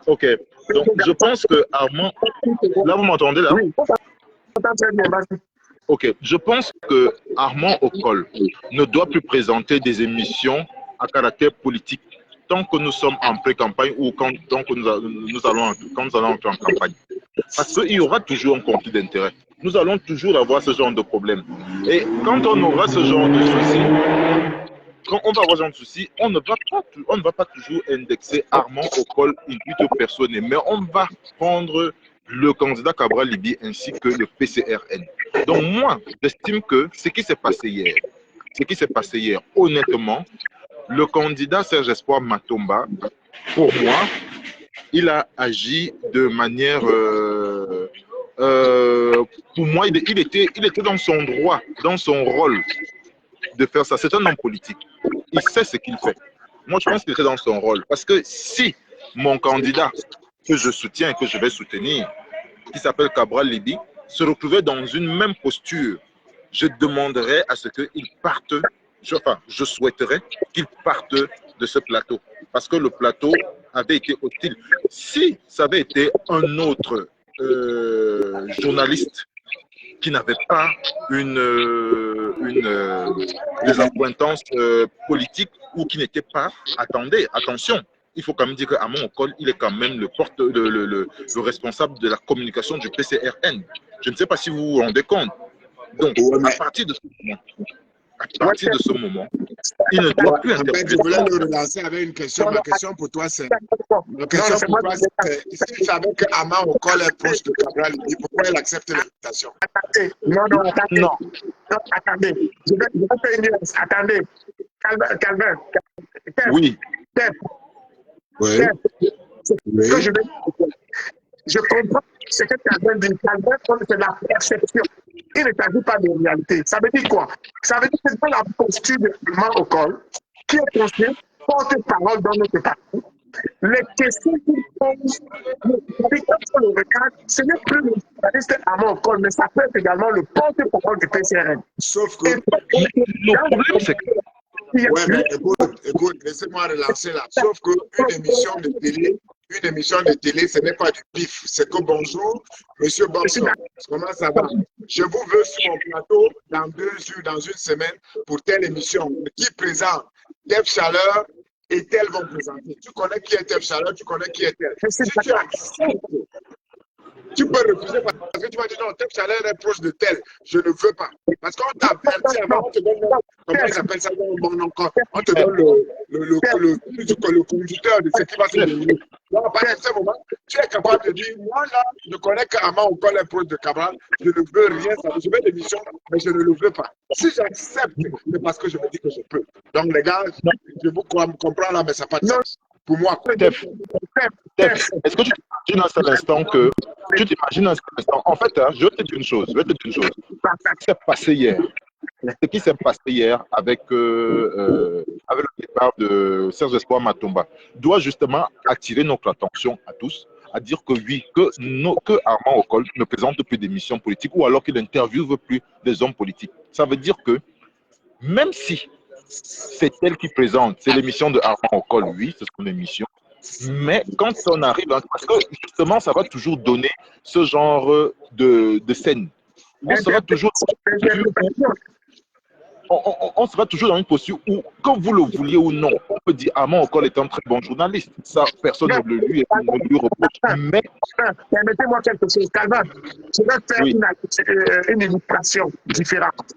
Ok, donc je pense que Armand, là vous m'entendez là? Oui, très bien, vas-y. Ok, je pense que Armand Ocol ne doit plus présenter des émissions à caractère politique tant que nous sommes en pré-campagne ou quand nous allons entrer en campagne. Parce qu'il y aura toujours un conflit d'intérêts. Nous allons toujours avoir ce genre de problème. Et quand on aura ce genre de soucis, on ne va pas toujours indexer Armand Ocol individu personnel, mais on va prendre le candidat Cabral Libye ainsi que le PCRN. Donc moi, j'estime que ce qui s'est passé hier, honnêtement, le candidat Serge Espoir Matomba, pour moi, il a agi de manière... pour moi, il était dans son droit, dans son rôle de faire ça. C'est un homme politique. Il sait ce qu'il fait. Moi, je pense qu'il était dans son rôle. Parce que si mon candidat que je soutiens et que je vais soutenir, qui s'appelle Cabral Libi, se retrouvait dans une même posture, je demanderais à ce qu'il parte, je souhaiterais qu'il parte de ce plateau. Parce que le plateau avait été hostile. Si ça avait été un autre journaliste qui n'avait pas des accointances politiques ou qui n'était pas, attendez, attention, il faut quand même dire qu'Amon Okol, il est quand même le responsable de la communication du PCRN. Je ne sais pas si vous vous rendez compte. Donc, à partir de ce moment, il ne doit plus intervenir. Je voulais le relancer avec une question. Ma question pour toi, c'est s'il savait que Ama Okol est proche de Cabral Libi, pourquoi il accepte l'invitation? Non, attendez. Je vais faire une nuance. Attendez. Calvin. Oui. Oui. Je comprends ce que Calvin dit. Calvin, c'est la perception. Il ne s'agit pas de réalité. Ça veut dire quoi? Ça veut dire que dans la posture de Ama Okol, qui est conçue porte-parole dans notre parti, les questions qu'il pose, le regard, ce n'est plus le journaliste Ama Okol, mais ça peut être également le porte-parole du PCRN. Sauf que... Le problème, c'est que... Ouais, mais écoute, laissez-moi relancer là. Sauf qu'une émission de télé, ce n'est pas du pif. C'est que bonjour, monsieur Bobson, comment ça va? Je vous veux sur mon plateau dans 2 jours, dans une semaine, pour telle émission. Qui présente? Tef Chaleur et tel vont présenter. Tu connais qui est Tef Chaleur, tu connais qui est tel. Si tu acceptes, tu peux refuser parce que tu vas dire non, Tef Chaleur est proche de tel. Je ne veux pas. Parce qu'on t'avertit avant, on te donne comment il s'appelle ça? On te donne le conducteur de ce qui va se dérouler. Donc, à partir de ce moment, tu es capable de dire moi là, je connais qu'Ama Okol est proche de Cabral, je ne veux rien savoir. Je veux l'émission, mais je ne le veux pas. Si j'accepte, c'est parce que je me dis que je peux. Donc, les gars, je vous comprends là, mais ça n'a pas de sens. Pour moi, Tef, est-ce que tu t'imagines un seul instant que... Tu t'imagines un seul instant... En fait, je vais te dire une chose. Ce qui s'est passé hier avec le départ de Serge Espoir Matomba doit justement attirer notre attention à tous, à dire que oui, que Armand Okol ne présente plus d'émissions politiques ou alors qu'il n'interviewe plus des hommes politiques. Ça veut dire que même si c'est elle qui présente, c'est l'émission de Armand Okol, oui, c'est son émission. Mais quand on arrive, parce que justement, ça va toujours donner ce genre de scène. On sera toujours dans une posture où, quand vous le vouliez ou non, on peut dire Armand Okol est un très bon journaliste. Ça, personne ne le lui reproche. Mais permettez-moi quelque chose, Calvin. Je vais faire une illustration différente.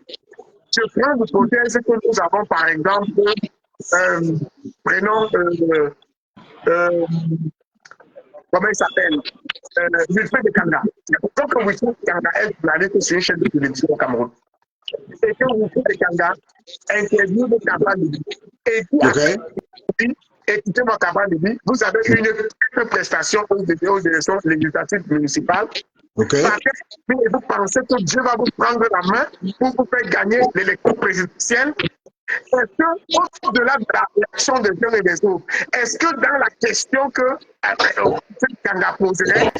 Je prends l'hypothèse que nous avons, par exemple, prenons, comment il s'appelle, Wilfred de Kanga. Donc, Wilfred de Kanga est journaliste sur une chaîne de télévision au Cameroun. Et que Wilfred de Kanga interviewe Cabral Libi. Et puis, écoutez-moi, Cabral Libi, vous avez une prestation aux élections législatives municipales. Et vous pensez que Dieu va vous prendre la main pour vous faire gagner l'élection présidentielle? Est-ce que, au-delà de la réaction des uns et des autres, est-ce que dans la question que Kanga poserait, ne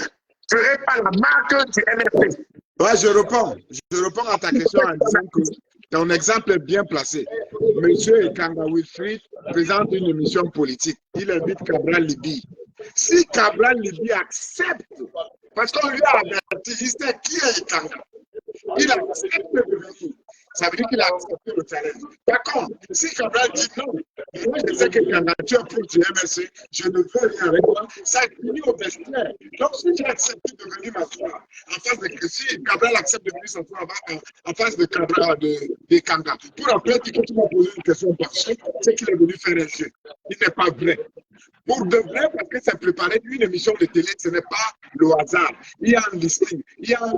serait pas la marque du MRP? Ouais, je réponds à ta question en disant que ton exemple est bien placé. Monsieur Kanga Wilfried présente une émission politique. Il invite Cabral Libi. Si Cabral Libi accepte, parce qu'on lui a averti, il sait qui est Kanga. Il accepte de venir. Ça veut dire qu'il a accepté le challenge. D'accord. Si Cabral dit non, moi je sais que Kanga, tu es pour du MSC, je ne veux rien avec toi, ça finit au vestiaire. Donc si j'ai accepté de venir m'asseoir en face de si Cabral accepte de venir s'asseoir en face de Cabral de Kanga, pour après dire que tu m'as posé une question partielle, c'est qu'il est venu faire un jeu. Il n'est pas vrai. Pour de vrai, parce que c'est préparé une émission de télé, ce n'est pas le hasard. Il y a un listing, il y a un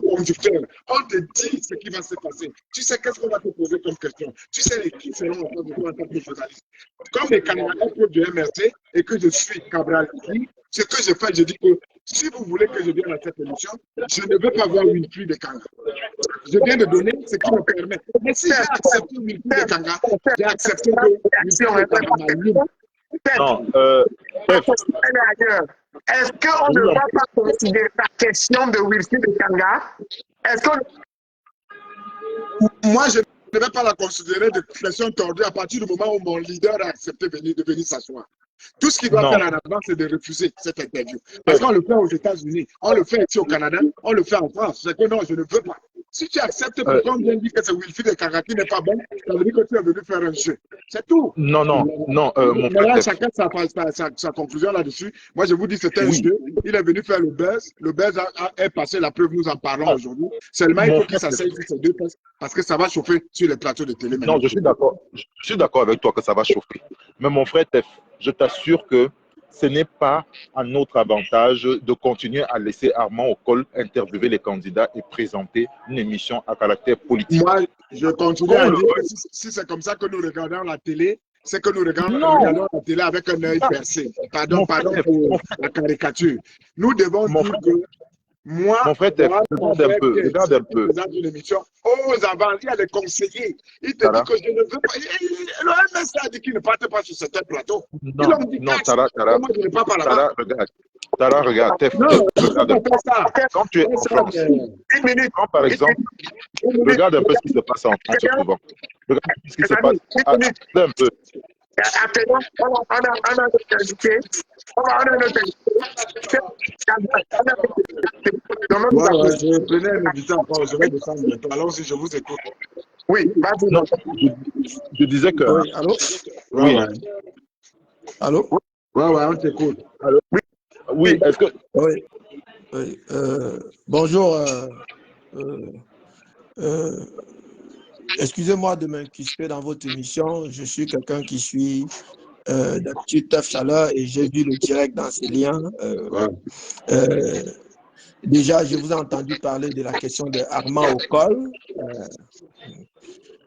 conducteur. On te dit ce qui va se passer. Tu sais qu'est-ce qu'on va te poser comme question. Tu sais les qui seront en face de toi en tant que journaliste. Comme les Canadiens du MRC et que je suis Cabral, ce que je fais, je dis que Si vous voulez que je vienne à cette émission, je ne veux pas voir Wilfried de Kanga. Je viens de donner ce qui me permet. Mais si j'ai accepté Wilfried de Kanga, j'ai accepté que Wilfried de Kanga m'allume. Non, Est-ce qu'on ne va pas considérer la question de Wilfried de Kanga? Est-ce qu'on Moi, je ne vais pas la considérer de question tordue à partir du moment où mon leader a accepté de venir s'asseoir. Tout ce qu'il doit faire en avant, c'est de refuser cette interview. Parce qu'on le fait aux États-Unis, on le fait ici au Canada, on le fait en France. C'est que non, je ne veux pas. Si tu acceptes, pourquoi on vient dire que c'est Wilfried de Kanga qui n'est pas bon, ça veut dire que tu es venu faire un jeu. C'est tout. non, mon Mais frère. là, chacun sa conclusion là-dessus. Moi, je vous dis, c'est un jeu. Il est venu faire le buzz. Le buzz est passé, la preuve, nous en parlons aujourd'hui. Seulement, il faut qu'il s'asseye sur ces deux postes parce que ça va chauffer sur les plateaux de télé. Non, je suis d'accord. Je suis d'accord avec toi que ça va chauffer. Mais mon frère Tef, je t'assure que ce n'est pas à notre avantage de continuer à laisser Armand Okol interviewer les candidats et présenter une émission à caractère politique. Moi, je continue à dire que si c'est comme ça que nous regardons la télé, c'est que nous regardons la télé avec un œil percé. Pardon pour la caricature. Nous devons dire que moi, mon frère, regarde un peu. Dans une émission, aux avant, il y a les conseillers. Il te dit que je ne veux pas. Le MS a dit qu'il ne parte pas sur certains plateaux. Non, Tara, regarde, Tef, quand tu es en France, quand par exemple, regarde un peu ce qui se passe en France souvent. Regarde ce qui se passe. Un peu. Appelons, on a notre invité. On a notre invité. Je prenais un invité encore, je vais descendre bientôt. Alors si je vous écoute. Oui, vas-y. Non, je disais que. Oui, allô? Oui. Allô? Ouais, on t'écoute. Allô? Oui, est-ce que. Oui. Bonjour. Excusez-moi de m'incruster dans votre émission. Je suis quelqu'un qui suit d'habitude Teuf Chaleur et j'ai vu le direct dans ces liens. Déjà, je vous ai entendu parler de la question de Armand Okol.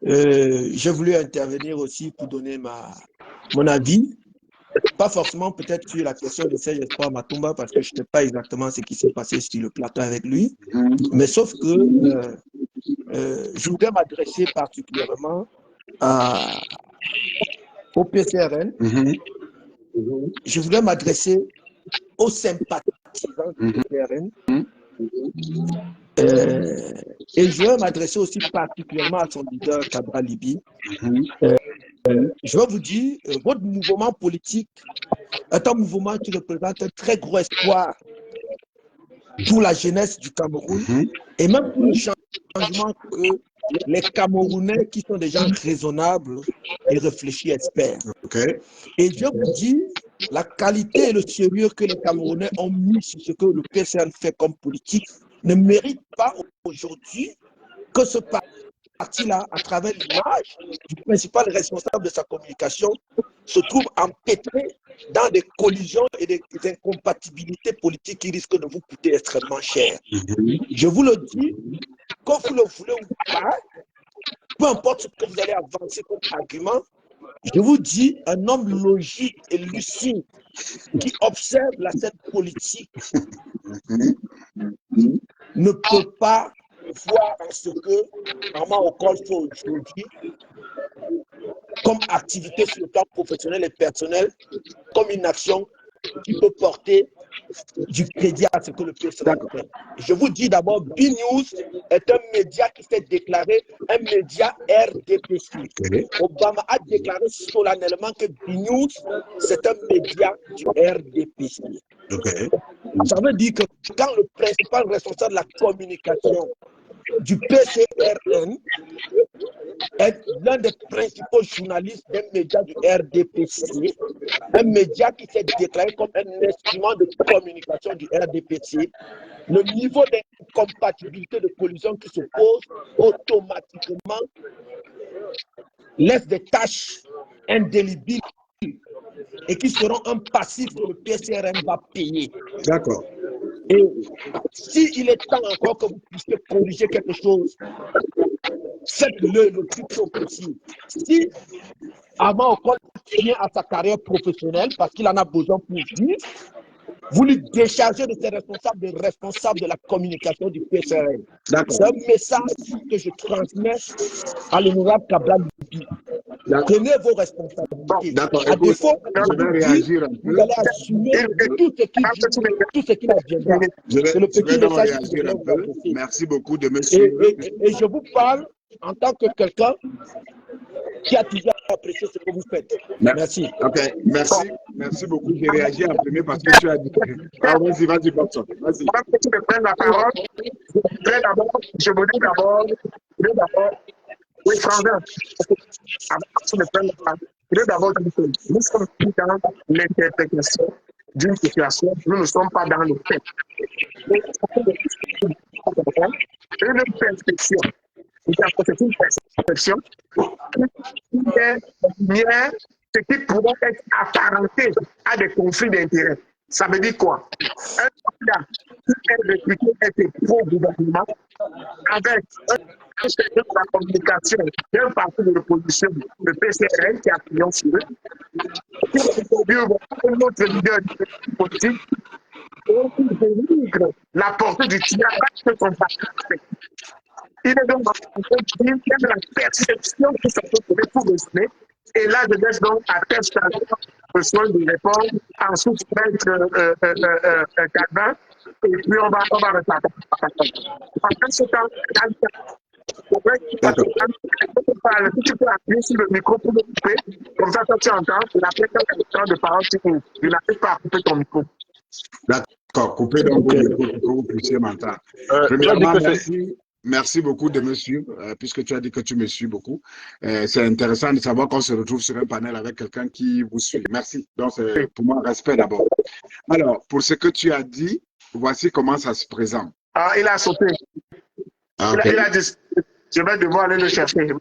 J'ai voulu intervenir aussi pour donner mon avis. Pas forcément peut-être sur la question de Serge Espoir Matomba parce que je ne sais pas exactement ce qui s'est passé sur le plateau avec lui. Mais sauf que je voudrais m'adresser particulièrement au PCRN. Je voudrais m'adresser aux sympathisants du PCRN. Et je veux m'adresser aussi particulièrement à son leader, Cabral Libye. Je veux vous dire, votre mouvement politique est un mouvement qui représente un très gros espoir pour la jeunesse du Cameroun et même pour le changement que les Camerounais qui sont des gens raisonnables et réfléchis espèrent. Et je vous dis, la qualité et le sérieux que les Camerounais ont mis sur ce que le PCN fait comme politique ne mérite pas aujourd'hui que ce parti-là, à travers l'image du principal responsable de sa communication, se trouve empêtré dans des collisions et des incompatibilités politiques qui risquent de vous coûter extrêmement cher. Je vous le dis, quand vous le voulez ou pas, peu importe ce que vous allez avancer comme argument, je vous dis, un homme logique et lucide qui observe la scène politique ne peut pas voir en ce que Armand Okol fait aujourd'hui comme activité sur le plan professionnel et personnel, comme une action qui peut porter du crédit à ce que le président fait. Je vous dis d'abord, B-News est un média qui s'est déclaré un média RDPC. Obama a déclaré solennellement que B-News, c'est un média du RDPC. Ça veut dire que quand le principal responsable de la communication du PCRN est l'un des principaux journalistes d'un média du RDPC, un média qui s'est déclaré comme un instrument de communication du RDPC, le niveau d'incompatibilité de collision qui se pose automatiquement laisse des tâches indélébiles et qui seront un passif que le PCRN va payer. D'accord. Et s'il est temps encore que vous puissiez corriger quelque chose, faites-le le plus tôt possible. Si Armand Okol tient à sa carrière professionnelle parce qu'il en a besoin pour vivre, voulu décharger de ses responsables des responsables de la communication du PCRN. D'accord. C'est un message que je transmets à l'honorable Cabral Libi. Prenez vos responsabilités. D'accord. À Écoute, défaut, je vais réagir un peu. vous allez assumer tout ce qui adviendra. Je C'est le vais petit donc message que je réagir voulais un vous peu. adresser. Merci beaucoup de me suivre. Et je vous parle en tant que quelqu'un qui a toujours apprécié ce que vous faites. Merci. Ok, merci. Merci beaucoup. J'ai réagi en premier parce que tu as dit. Ah, vas-y, Bobson. Vas-y. Avant que tu me prennes la parole, je voudrais d'abord, oui, Frangin, avant que tu me prennes la parole, je voudrais d'abord dire que nous sommes plus dans l'interprétation d'une situation, nous ne sommes pas dans le fait. Une perception, c'est une perception qui est liée, ce qui pourrait être apparenté à des conflits d'intérêts. Ça veut dire quoi? Un candidat qui est réputé être pro-gouvernement avec un secteur de la communication d'un parti de l'opposition, le PCRN, qui a pignon sur eux, qui introduit un autre leader politique et qui délivre la portée du tirage que son parti fait. Il est donc en train de dire qu'il y a de la perception qui se peut trouver pour résumer. Et là, je laisse donc à test besoin de répondre. Ensuite, mettre Calvin. Et puis, on va repartir. Pendant ce temps, si tu peux appuyer sur le micro pour le couper, comme ça, toi, tu entends. Et après, quand tu as le temps de parole, tu n'arrives pas à couper ton micro. D'accord, coupez donc vos micros pour que vous puissiez m'entendre. Premièrement, merci beaucoup de me suivre, puisque tu as dit que tu me suis beaucoup. C'est intéressant de savoir qu'on se retrouve sur un panel avec quelqu'un qui vous suit. Merci. Donc, c'est pour moi un respect d'abord. Alors, pour ce que tu as dit, voici comment ça se présente. Ah, il a sauté. Ah, okay. Il a dit, je vais devoir aller le chercher. Oh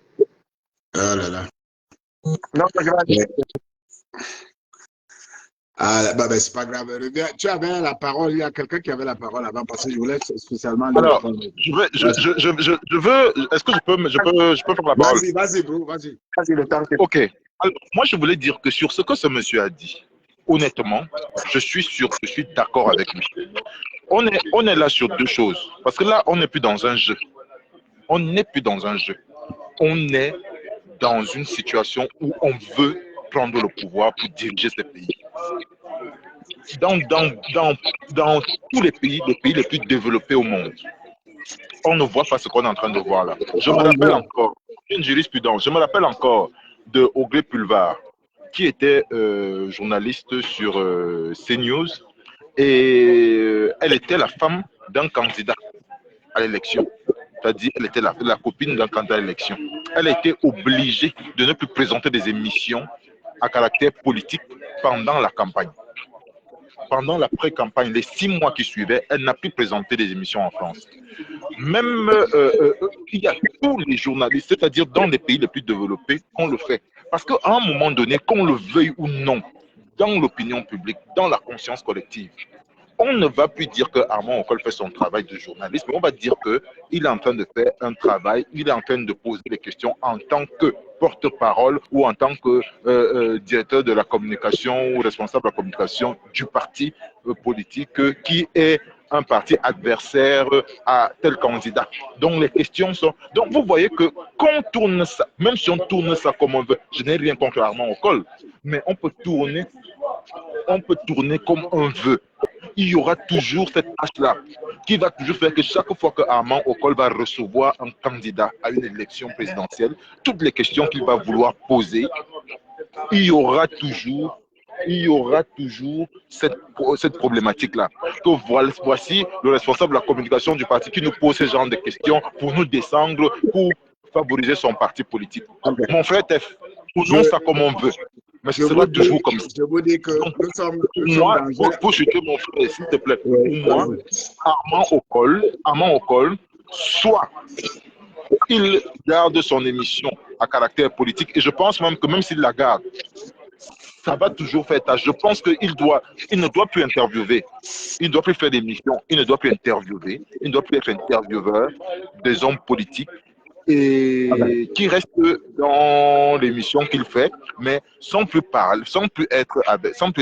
là là. Non, je vais aller. Ah, bah, c'est pas grave. Tu avais la parole, il y a quelqu'un qui avait la parole avant parce que je voulais spécialement. Alors, je veux, est-ce que je peux faire la parole? Vas-y, bro, vas-y. Vas-y, le temps que... Ok. Alors, moi, je voulais dire que sur ce que ce monsieur a dit, honnêtement, je suis d'accord avec lui. On est là sur deux choses. Parce que là, on n'est plus dans un jeu. On n'est plus dans un jeu. On est dans une situation où on veut prendre le pouvoir pour diriger ce pays. Dans tous les pays les plus développés au monde, on ne voit pas ce qu'on est en train de voir là. Je me rappelle encore, une jurisprudence, je me rappelle encore de Augré Pulvar, qui était journaliste sur CNews, et elle était la femme d'un candidat à l'élection. C'est-à-dire, elle était la copine d'un candidat à l'élection. Elle a été obligée de ne plus présenter des émissions à caractère politique pendant la campagne. Pendant la pré-campagne, les 6 mois qui suivaient, elle n'a plus présenté des émissions en France. Même il y a tous les journalistes, c'est-à-dire dans les pays les plus développés, on le fait. Parce qu'à un moment donné, qu'on le veuille ou non, dans l'opinion publique, dans la conscience collective, on ne va plus dire que Armand Okol fait son travail de journaliste, mais on va dire qu'il est en train de faire un travail, il est en train de poser des questions en tant que porte-parole ou en tant que directeur de la communication ou responsable de la communication du parti politique qui est un parti adversaire à tel candidat. Donc les questions sont... Donc vous voyez que quand on tourne ça, même si on tourne ça comme on veut, je n'ai rien contre Armand Okol, mais on peut tourner comme on veut. Il y aura toujours cette tâche-là qui va toujours faire que chaque fois que Armand Okol va recevoir un candidat à une élection présidentielle, toutes les questions qu'il va vouloir poser, il y aura toujours cette problématique-là. Voici le responsable de la communication du parti qui nous pose ce genre de questions pour nous descendre, pour favoriser son parti politique. Okay. Mon frère Tef, tournons ça comme on veut. Mais ce sera toujours comme ça. Je vous dis que donc, moi, pour chuter mon frère, s'il te plaît, pour moi, Armand Okol, soit il garde son émission à caractère politique, et je pense même que même s'il la garde, ça va toujours faire tâche. Je pense qu'il ne doit plus interviewer, il ne doit plus faire d'émissions, il ne doit plus interviewer, il ne doit plus être intervieweur des hommes politiques et qui reste dans l'émission qu'il fait, mais sans plus parler, sans plus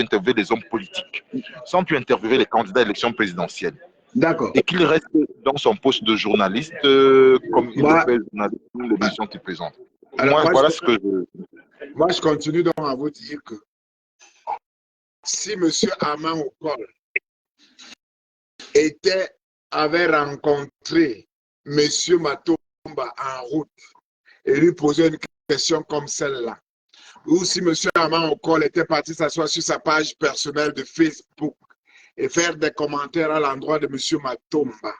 interviewer les hommes politiques, sans plus interviewer les candidats à l'élection présidentielle. D'accord. Et qu'il reste dans son poste de journaliste, comme il le fait dans l'émission qu'il présente. Alors, Voilà ce que moi, je continue donc à vous dire que si M. Armand Okol avait rencontré M. Matomba en route et lui posé une question comme celle-là, ou si M. Armand Okol était parti s'asseoir sur sa page personnelle de Facebook et faire des commentaires à l'endroit de M. Matomba,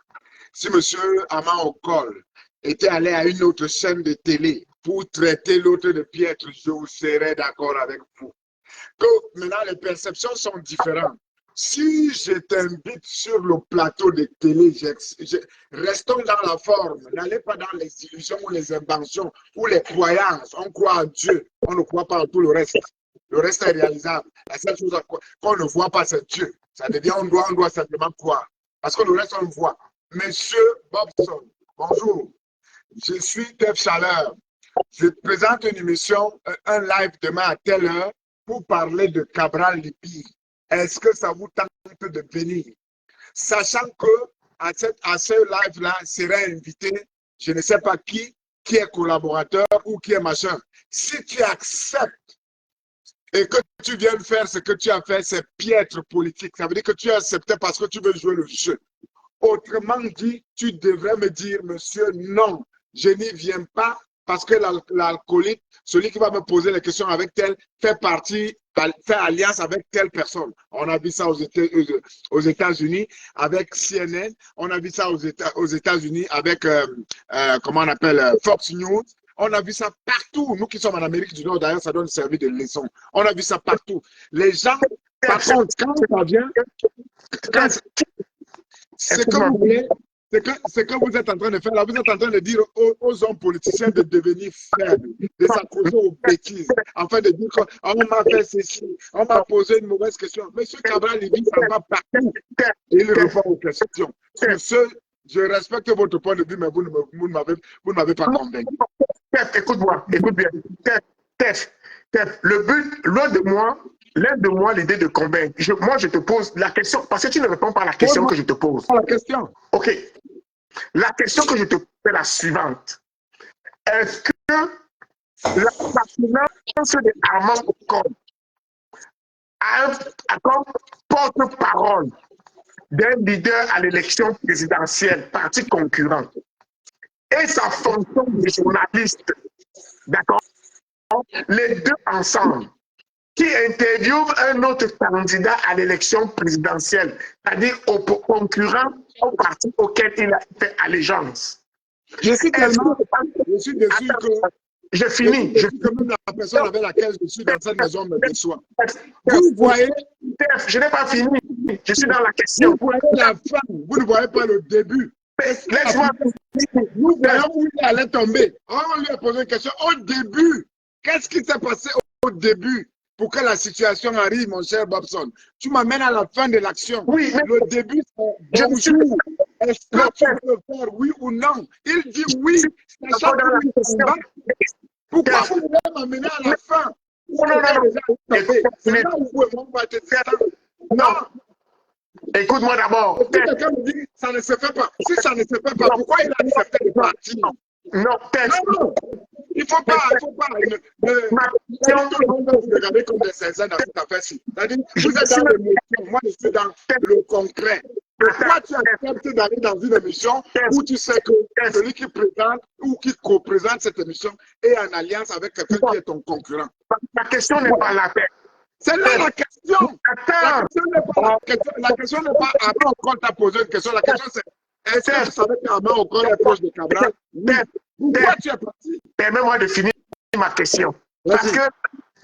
si M. Armand Okol était allé à une autre chaîne de télé pour traiter l'autre de piètre, je vous serais d'accord avec vous. Donc, maintenant, les perceptions sont différentes. Si je t'invite sur le plateau de télé, restons dans la forme. N'allez pas dans les illusions ou les inventions ou les croyances. On croit en Dieu, on ne croit pas en tout le reste. Le reste est réalisable. La seule chose qu'on ne voit pas, c'est Dieu. Ça veut dire qu'on doit simplement croire. Parce que le reste, on le voit. Monsieur Bobson, bonjour. Je suis Tef Chaleur. Je présente une émission, un live demain à telle heure pour parler de Cabral Libby. Est-ce que ça vous tente de venir? Sachant que à ce live-là serait invité, je ne sais pas qui est collaborateur ou qui est machin. Si tu acceptes et que tu viens de faire ce que tu as fait, c'est piètre politique. Ça veut dire que tu as accepté parce que tu veux jouer le jeu. Autrement dit, tu devrais me dire, monsieur, non, je n'y viens pas parce que l'alcoolique, celui qui va me poser les questions avec tel, fait alliance avec telle personne. On a vu ça aux États-Unis avec CNN. On a vu ça aux États-Unis avec, comment on appelle, Fox News. On a vu ça partout. Nous qui sommes en Amérique du Nord, d'ailleurs, ça doit nous servir de leçon. On a vu ça partout. Les gens, par contre, quand ça vient, ce que vous voulez, ce que vous êtes en train de faire là, vous êtes en train de dire aux hommes politiciens de devenir faibles, de s'accrocher aux bêtises, afin de dire qu'on m'a fait ceci, on m'a posé une mauvaise question. Monsieur Cabral, il dit ça va partout. Et il répond aux questions. Sur ce, je respecte votre point de vue, mais vous ne m'avez pas convaincu. Écoute-moi, écoute bien. Tef, le but, loin de moi l'idée de convaincre. Moi, je te pose la question, parce que tu ne réponds pas à la question que je te pose. La question. Ok. La question que je te pose est la suivante. Est-ce que la pertinence de Armand Okol comme porte-parole d'un leader à l'élection présidentielle, parti concurrent, et sa fonction de journaliste, d'accord, les deux ensemble, qui interviewe un autre candidat à l'élection présidentielle, c'est-à-dire au concurrent au parti auquel il a fait allégeance. Je suis déçu que je finis. Même la personne avec laquelle je suis dans cette maison me déçoit. Vous voyez, je n'ai pas fini. Je suis dans la question. Vous voyez la fin, vous ne voyez pas le début. Laisse-moi. Nous voyons où il allait tomber. On lui a posé une question au début. Qu'est-ce qui s'est passé au début pour que la situation arrive, mon cher Bobson? Tu m'amènes à la fin de l'action. Oui, mais le début, c'est bonjour. Est-ce que tu veux faire oui ou non? Il dit oui. Pourquoi vous voulez m'amener à la fin? Non. Écoute-moi d'abord. Quelqu'un me dit ça ne se fait pas. Si ça ne se fait pas, pourquoi il a accepté de partir? Non, il ne faut pas. Tout le monde vous regarder comme des zinzins dans cette affaire-ci. C'est-à-dire, vous êtes dans l'émotion, moi je suis dans le concret. Pourquoi tu acceptes d'aller dans une émission où tu sais que celui qui présente ou qui co-présente cette émission est en alliance avec quelqu'un qui est ton concurrent? La question n'est pas la peine. C'est là la question. La question n'est pas Armand Okol t'a posé une question. La question c'est est-ce que tu savais qu'Armand Okol est proche de Cabral? Pourquoi tu es parti? Permets-moi de finir ma question. Parce que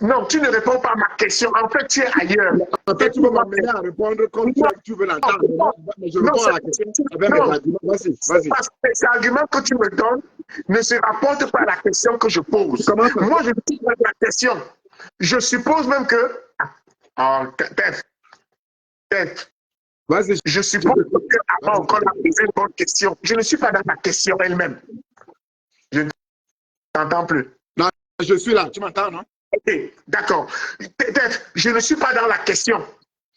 non, tu ne réponds pas à ma question. En fait, tu es ailleurs. En fait, tu veux m'amener à répondre comme tu veux l'entendre. Mais je réponds à la question avec mes arguments. Vas-y. Parce que les arguments que tu me donnes ne se rapportent pas à la question que je pose. Moi, je pose la question. Je suppose même que... Vas-y. Je suppose que avant encore la posé une bonne question. Je ne suis pas dans la question elle-même. Je t'entends plus. Non, je suis là. Tu m'entends, non? Ok, d'accord. Je ne suis pas dans la question.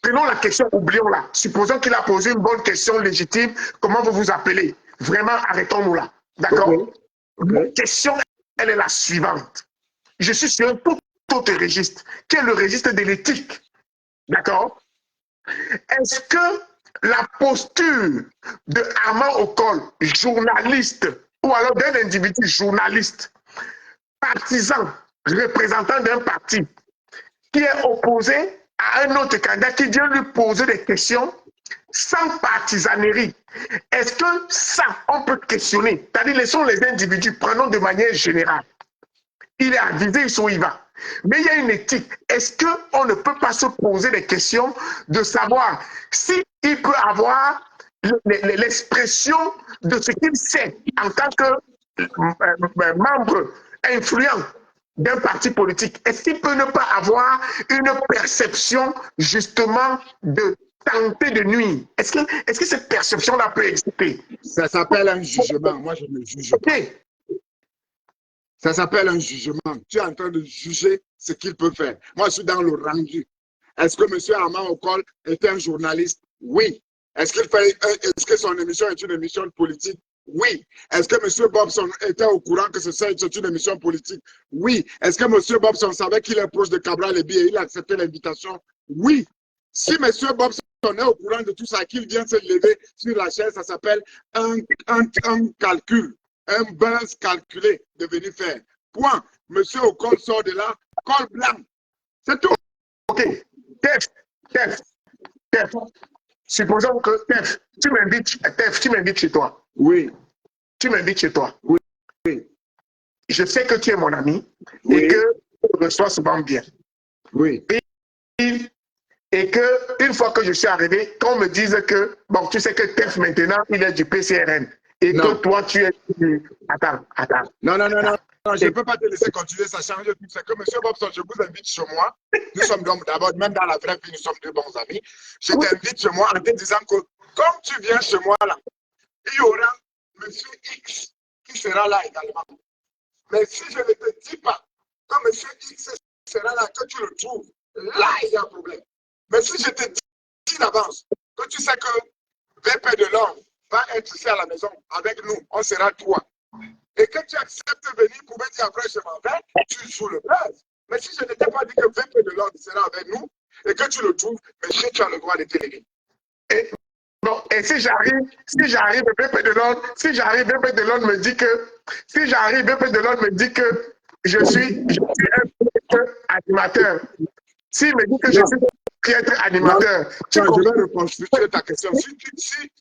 Prenons la question, oublions-la. Supposons qu'il a posé une bonne question légitime. Comment vous vous appelez? Vraiment, arrêtons-nous là. D'accord? Ma question, elle est la suivante. Je suis sur un tout autre registre, qui est le registre de l'éthique. D'accord? Est-ce que la posture de Armand Okol, journaliste, ou alors d'un individu journaliste, partisan, représentant d'un parti, qui est opposé à un autre candidat qui vient lui poser des questions sans partisanerie, est-ce que ça, on peut questionner? C'est-à-dire, laissons les individus, prenons de manière générale. Il est avisé, il sait où il va. Mais il y a une éthique. Est-ce qu'on ne peut pas se poser des questions de savoir s'il peut avoir l'expression de ce qu'il sait en tant que membre influent d'un parti politique? Est-ce qu'il peut ne pas avoir une perception justement de tenter de nuire? Est-ce que cette perception-là peut exister? Ça s'appelle un jugement. Moi, je ne juge pas. Okay. Ça s'appelle un jugement. Tu es en train de juger ce qu'il peut faire. Moi, je suis dans le rendu. Est-ce que M. Armand Okol est un journaliste? Oui. Est-ce que son émission est une émission politique? Oui. Est-ce que M. Bobson était au courant que c'est une émission politique? Oui. Est-ce que M. Bobson savait qu'il est proche de Cabral Liby et il a accepté l'invitation? Oui. Si M. Bobson est au courant de tout ça, qu'il vient se lever sur la chaise, ça s'appelle un calcul. Un buzz calculé de venir faire. Point. Monsieur Okol sort de là, col blanc. C'est tout. Ok. Tef. Supposons que Tef, tu m'invites chez toi. Oui. Tu m'invites chez toi. Oui. Je sais que tu es mon ami Oui. et que tu me reçois souvent bien. Oui. Et que une fois que je suis arrivé, qu'on me dise que, bon, tu sais que Tef maintenant, il est du PCRN. Et Non. que toi, tu es du... Attends. Non, je ne peux pas te laisser continuer, ça change tout. C'est que M. Bobson, je vous invite chez moi. Nous sommes donc d'abord, même dans la vraie vie, nous sommes deux bons amis. Je t'invite chez moi en te disant que comme tu viens chez moi là, il y aura M. X qui sera là également. Mais si je ne te dis pas que M. X sera là, que tu le trouves, là, il y a un problème. Mais si je te dis d'avance que tu sais que VP de l'homme va être ici à la maison avec nous, on sera trois. Et que tu acceptes de venir pour me dire après je m'en vais, tu joues le buzz. Mais si je ne t'ai pas dit que VP de l'ordre sera avec nous et que tu le trouves, monsieur, tu as le droit de t'élever. Et si j'arrive, VP de l'ordre me dit que, je suis un animateur. S'il me dit que je suis un animateur, je vais reconstruire ta question. Si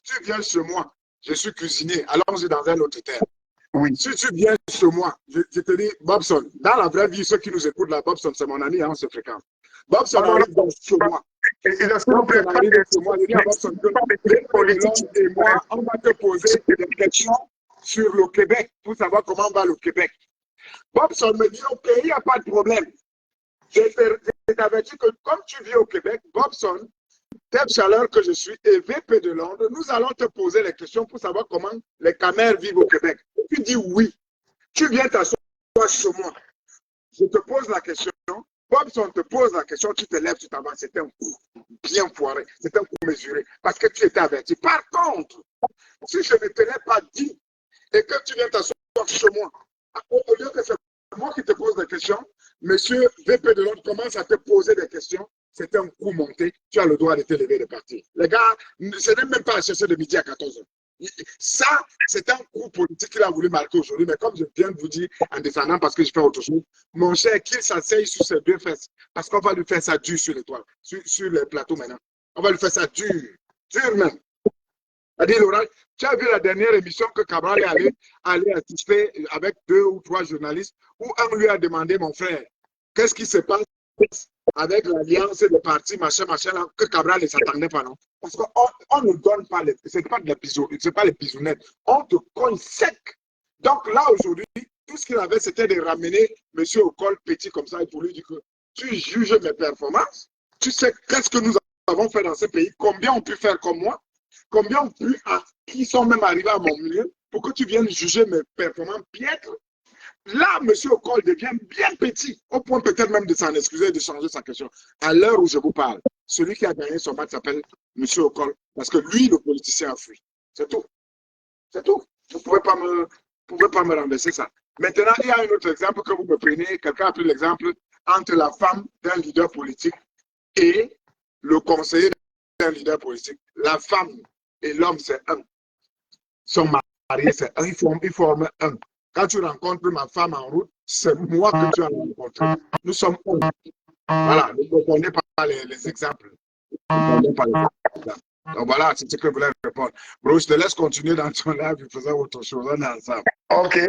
tu viens chez moi, je suis cuisinier, allons-y dans un autre terme. Oui. Si tu viens chez moi, je te dis, Bobson, dans la vraie vie, ceux qui nous écoutent là, Bobson, c'est mon ami, on se fréquente. Bobson arrive donc chez moi. Bobson arrive chez moi, je dis à Bobson que et moi, on va te poser des questions sur le Québec pour savoir comment va le Québec. Bobson me dit, OK, il n'y a pas de problème. Je t'avais dit que comme tu vis au Québec, Bobson, Tef Chaleur que je suis et VP de Londres, nous allons te poser les questions pour savoir comment les Camers vivent au Québec. Tu dis oui. Tu viens t'asseoir chez moi. Je te pose la question. Bobson te pose la question, tu te lèves, tu t'en vas. C'est un coup bien foiré. C'est un coup mesuré. Parce que tu étais averti. Par contre, si je ne te l'ai pas dit et que tu viens t'asseoir chez moi, au lieu que c'est moi qui te pose des questions, monsieur VP de Londres commence à te poser des questions. C'est un coup monté, tu as le droit de te lever de partir. Les gars, ce n'est même pas à chercher de midi à 14h. Ça, c'est un coup politique qu'il a voulu marquer aujourd'hui, mais comme je viens de vous dire, en descendant parce que je fais autre chose, mon cher, qu'il s'asseye sur ses deux fesses, parce qu'on va lui faire ça dur sur les toits, sur les plateaux maintenant. On va lui faire ça dur même. C'est-à-dire, Laurent, tu as vu la dernière émission que Cabral est allé assister avec 2 ou 3 journalistes, où un lui a demandé, mon frère, qu'est-ce qui se passe avec l'alliance des partis, machin, là, que Cabral ne s'attendait pas, non? Parce qu'on ne donne pas, c'est pas de la c'est pas les bisounettes, on te cogne sec. Donc là, aujourd'hui, tout ce qu'il avait, c'était de ramener M. Okol petit comme ça, et pour lui dire que tu juges mes performances, tu sais qu'est-ce que nous avons fait dans ce pays, combien ont pu faire comme moi, combien ont pu, qui sont même arrivés à mon milieu, pour que tu viennes juger mes performances piètres. Là, M. Okol devient bien petit, au point peut-être même de s'en excuser et de changer sa question. À l'heure où je vous parle, celui qui a gagné son match s'appelle M. Okol, parce que lui, le politicien, a fui. C'est tout. C'est tout. Vous ne pouvez pas me renverser ça. Maintenant, il y a un autre exemple que vous me prenez. Quelqu'un a pris l'exemple entre la femme d'un leader politique et le conseiller d'un leader politique. La femme et l'homme, c'est un. Ils sont mariés, c'est un. Ils forment un. Quand tu rencontres ma femme en route, c'est moi que tu as rencontré. Nous sommes un. Voilà, vous ne connaissez pas les exemples. Vous ne connaissez pas les exemples. Donc voilà, c'est ce que je voulais répondre. Bro, je te laisse continuer dans ton live et faisant autre chose. On est ensemble. Ok,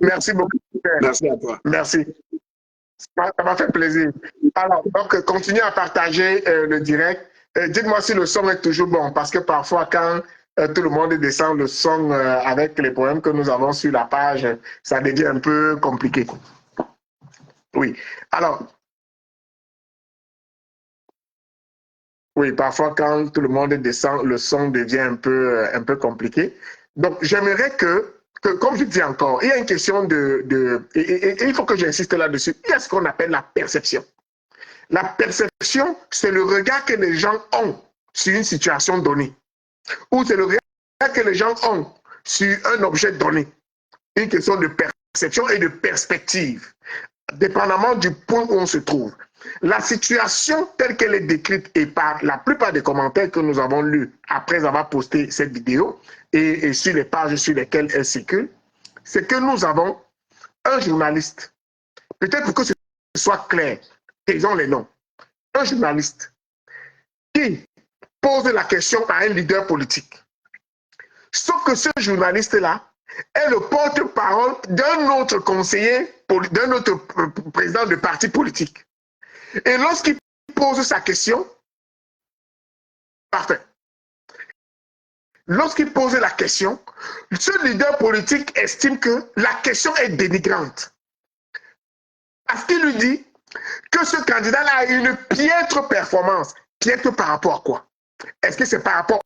merci beaucoup. Merci à toi. Merci. Ça m'a fait plaisir. Alors, donc, continuez à partager le direct. Dites-moi si le son est toujours bon, parce que parfois, quand tout le monde descend le son avec les poèmes que nous avons sur la page, ça devient un peu compliqué. Oui. Alors, oui, parfois, quand tout le monde descend, le son devient un peu compliqué. Donc, j'aimerais que, comme je dis encore, il y a une question et il faut que j'insiste là-dessus. Il y a ce qu'on appelle la perception. La perception, c'est le regard que les gens ont sur une situation donnée. Ou c'est le regard que les gens ont sur un objet donné. Une question de perception et de perspective, dépendamment du point où on se trouve. La situation telle qu'elle est décrite et par la plupart des commentaires que nous avons lus après avoir posté cette vidéo et sur les pages sur lesquelles elle circule, c'est que nous avons un journaliste. Peut-être pour que ce soit clair, disons les noms. Un journaliste qui pose la question à un leader politique. Sauf que ce journaliste-là est le porte-parole d'un autre conseiller, d'un autre président de parti politique. Et lorsqu'il pose sa question, parfait. Lorsqu'il pose la question, ce leader politique estime que la question est dénigrante. Parce qu'il lui dit que ce candidat-là a une piètre performance. Piètre par rapport à quoi? Est-ce que c'est par rapport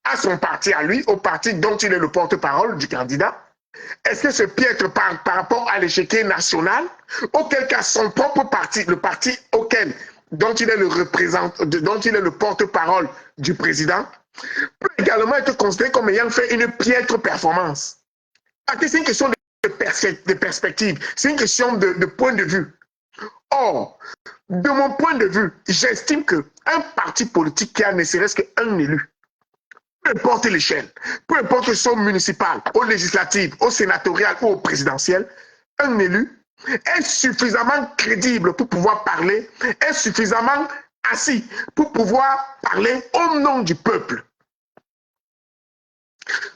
à son parti, à lui, au parti dont il est le porte-parole du candidat? Est-ce que c'est piètre par rapport à l'échiquier national? Auquel cas son propre parti, le parti dont il est le représentant, dont il est le porte-parole du président, peut également être considéré comme ayant fait une piètre performance. Parce que c'est une question de perspective, c'est une question de point de vue. Or, de mon point de vue, j'estime qu'un parti politique qui a ne serait-ce qu'un élu, peu importe l'échelle, peu importe que ce soit municipal, au législatif, au sénatorial ou au présidentiel, un élu est suffisamment crédible pour pouvoir parler, est suffisamment assis pour pouvoir parler au nom du peuple.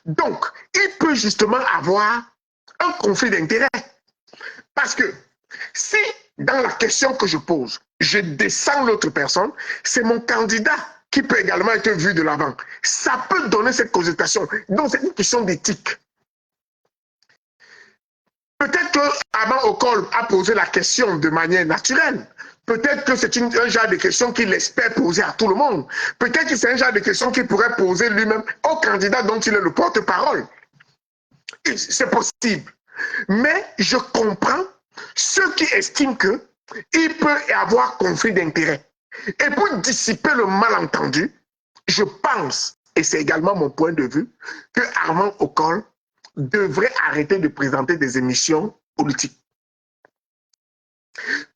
Donc, il peut justement avoir un conflit d'intérêts. Parce que si dans la question que je pose, je descends l'autre personne, c'est mon candidat qui peut également être vu de l'avant. Ça peut donner cette consultation. Donc, c'est une question d'éthique. Peut-être qu'Armand Okol a posé la question de manière naturelle. Peut-être que c'est un genre de question qu'il espère poser à tout le monde. Peut-être que c'est un genre de question qu'il pourrait poser lui-même au candidat dont il est le porte-parole. C'est possible. Mais je comprends ceux qui estiment qu'il peut y avoir conflit d'intérêts. Et pour dissiper le malentendu, je pense, et c'est également mon point de vue, que Armand Okol devrait arrêter de présenter des émissions politiques.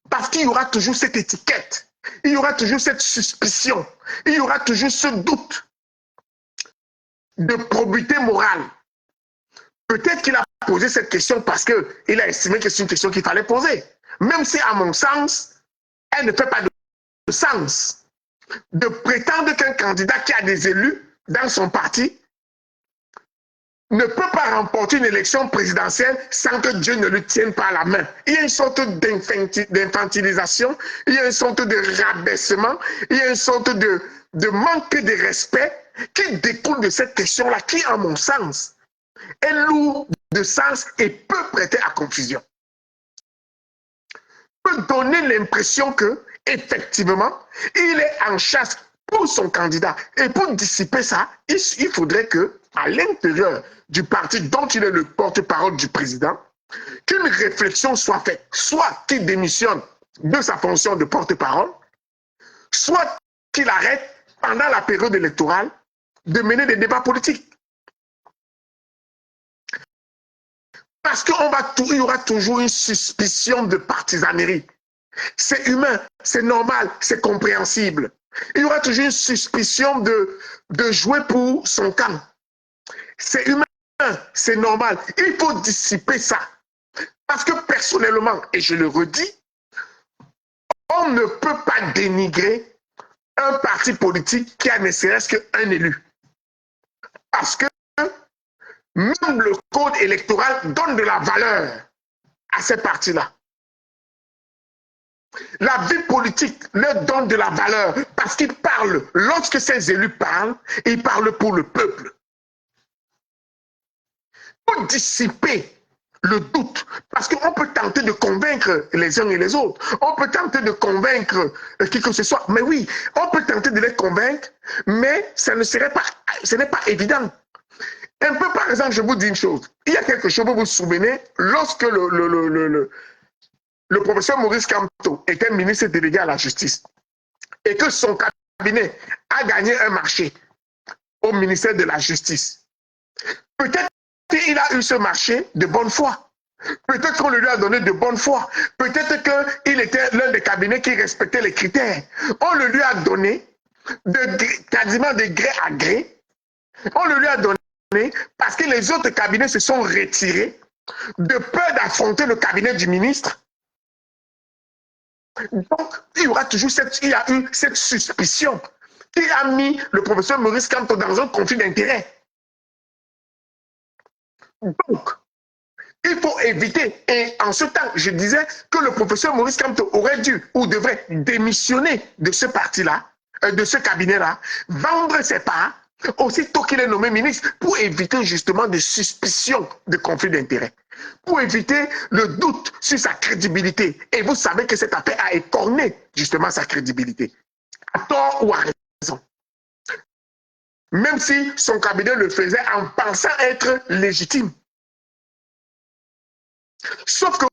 Parce qu'il y aura toujours cette étiquette, il y aura toujours cette suspicion, il y aura toujours ce doute de probité morale. Peut-être qu'il a posé cette question parce qu'il a estimé que c'est une question qu'il fallait poser. Même si, à mon sens, elle ne fait pas de sens. De prétendre qu'un candidat qui a des élus dans son parti ne peut pas remporter une élection présidentielle sans que Dieu ne lui tienne par la main. Il y a une sorte d'infantilisation, il y a une sorte de rabaissement, il y a une sorte de manque de respect qui découle de cette question-là, qui, à mon sens, est lourd de sens et peut prêter à confusion. Peut donner l'impression que, effectivement, il est en chasse pour son candidat. Et pour dissiper ça, il faudrait que, à l'intérieur du parti dont il est le porte-parole du président, qu'une réflexion soit faite, soit qu'il démissionne de sa fonction de porte-parole, soit qu'il arrête pendant la période électorale de mener des débats politiques. Parce qu'il y aura toujours une suspicion de partisanerie. C'est humain, c'est normal, c'est compréhensible. Il y aura toujours une suspicion de jouer pour son camp. C'est humain, c'est normal. Il faut dissiper ça. Parce que personnellement, et je le redis, on ne peut pas dénigrer un parti politique qui a ne serait-ce qu'un élu. Parce que même le code électoral donne de la valeur à ces partis-là. La vie politique leur donne de la valeur parce qu'ils parlent. Lorsque ces élus parlent, ils parlent pour le peuple. Pour dissiper le doute, parce qu'on peut tenter de convaincre les uns et les autres, on peut tenter de convaincre qui que ce soit, mais oui, on peut tenter de les convaincre, mais ce n'est pas évident. Un peu, par exemple, je vous dis une chose, il y a quelque chose, vous vous souvenez, lorsque le professeur Maurice Kamto était ministre délégué à la justice et que son cabinet a gagné un marché au ministère de la justice, peut-être qu'il a eu ce marché de bonne foi. Peut-être qu'on le lui a donné de bonne foi. Peut-être qu'il était l'un des cabinets qui respectait les critères. On le lui a donné quasiment de gré à gré. On le lui a donné parce que les autres cabinets se sont retirés de peur d'affronter le cabinet du ministre. Donc, il y aura toujours eu cette suspicion qui a mis le professeur Maurice Kamto dans un conflit d'intérêts. Donc, il faut éviter, et en ce temps, je disais que le professeur Maurice Kamto aurait dû ou devrait démissionner de ce parti-là, de ce cabinet-là, vendre ses parts, aussitôt qu'il est nommé ministre, pour éviter justement des suspicions de conflit d'intérêts, pour éviter le doute sur sa crédibilité. Et vous savez que cette affaire a écorné justement sa crédibilité, à tort ou à raison. Même si son cabinet le faisait en pensant être légitime. Sauf que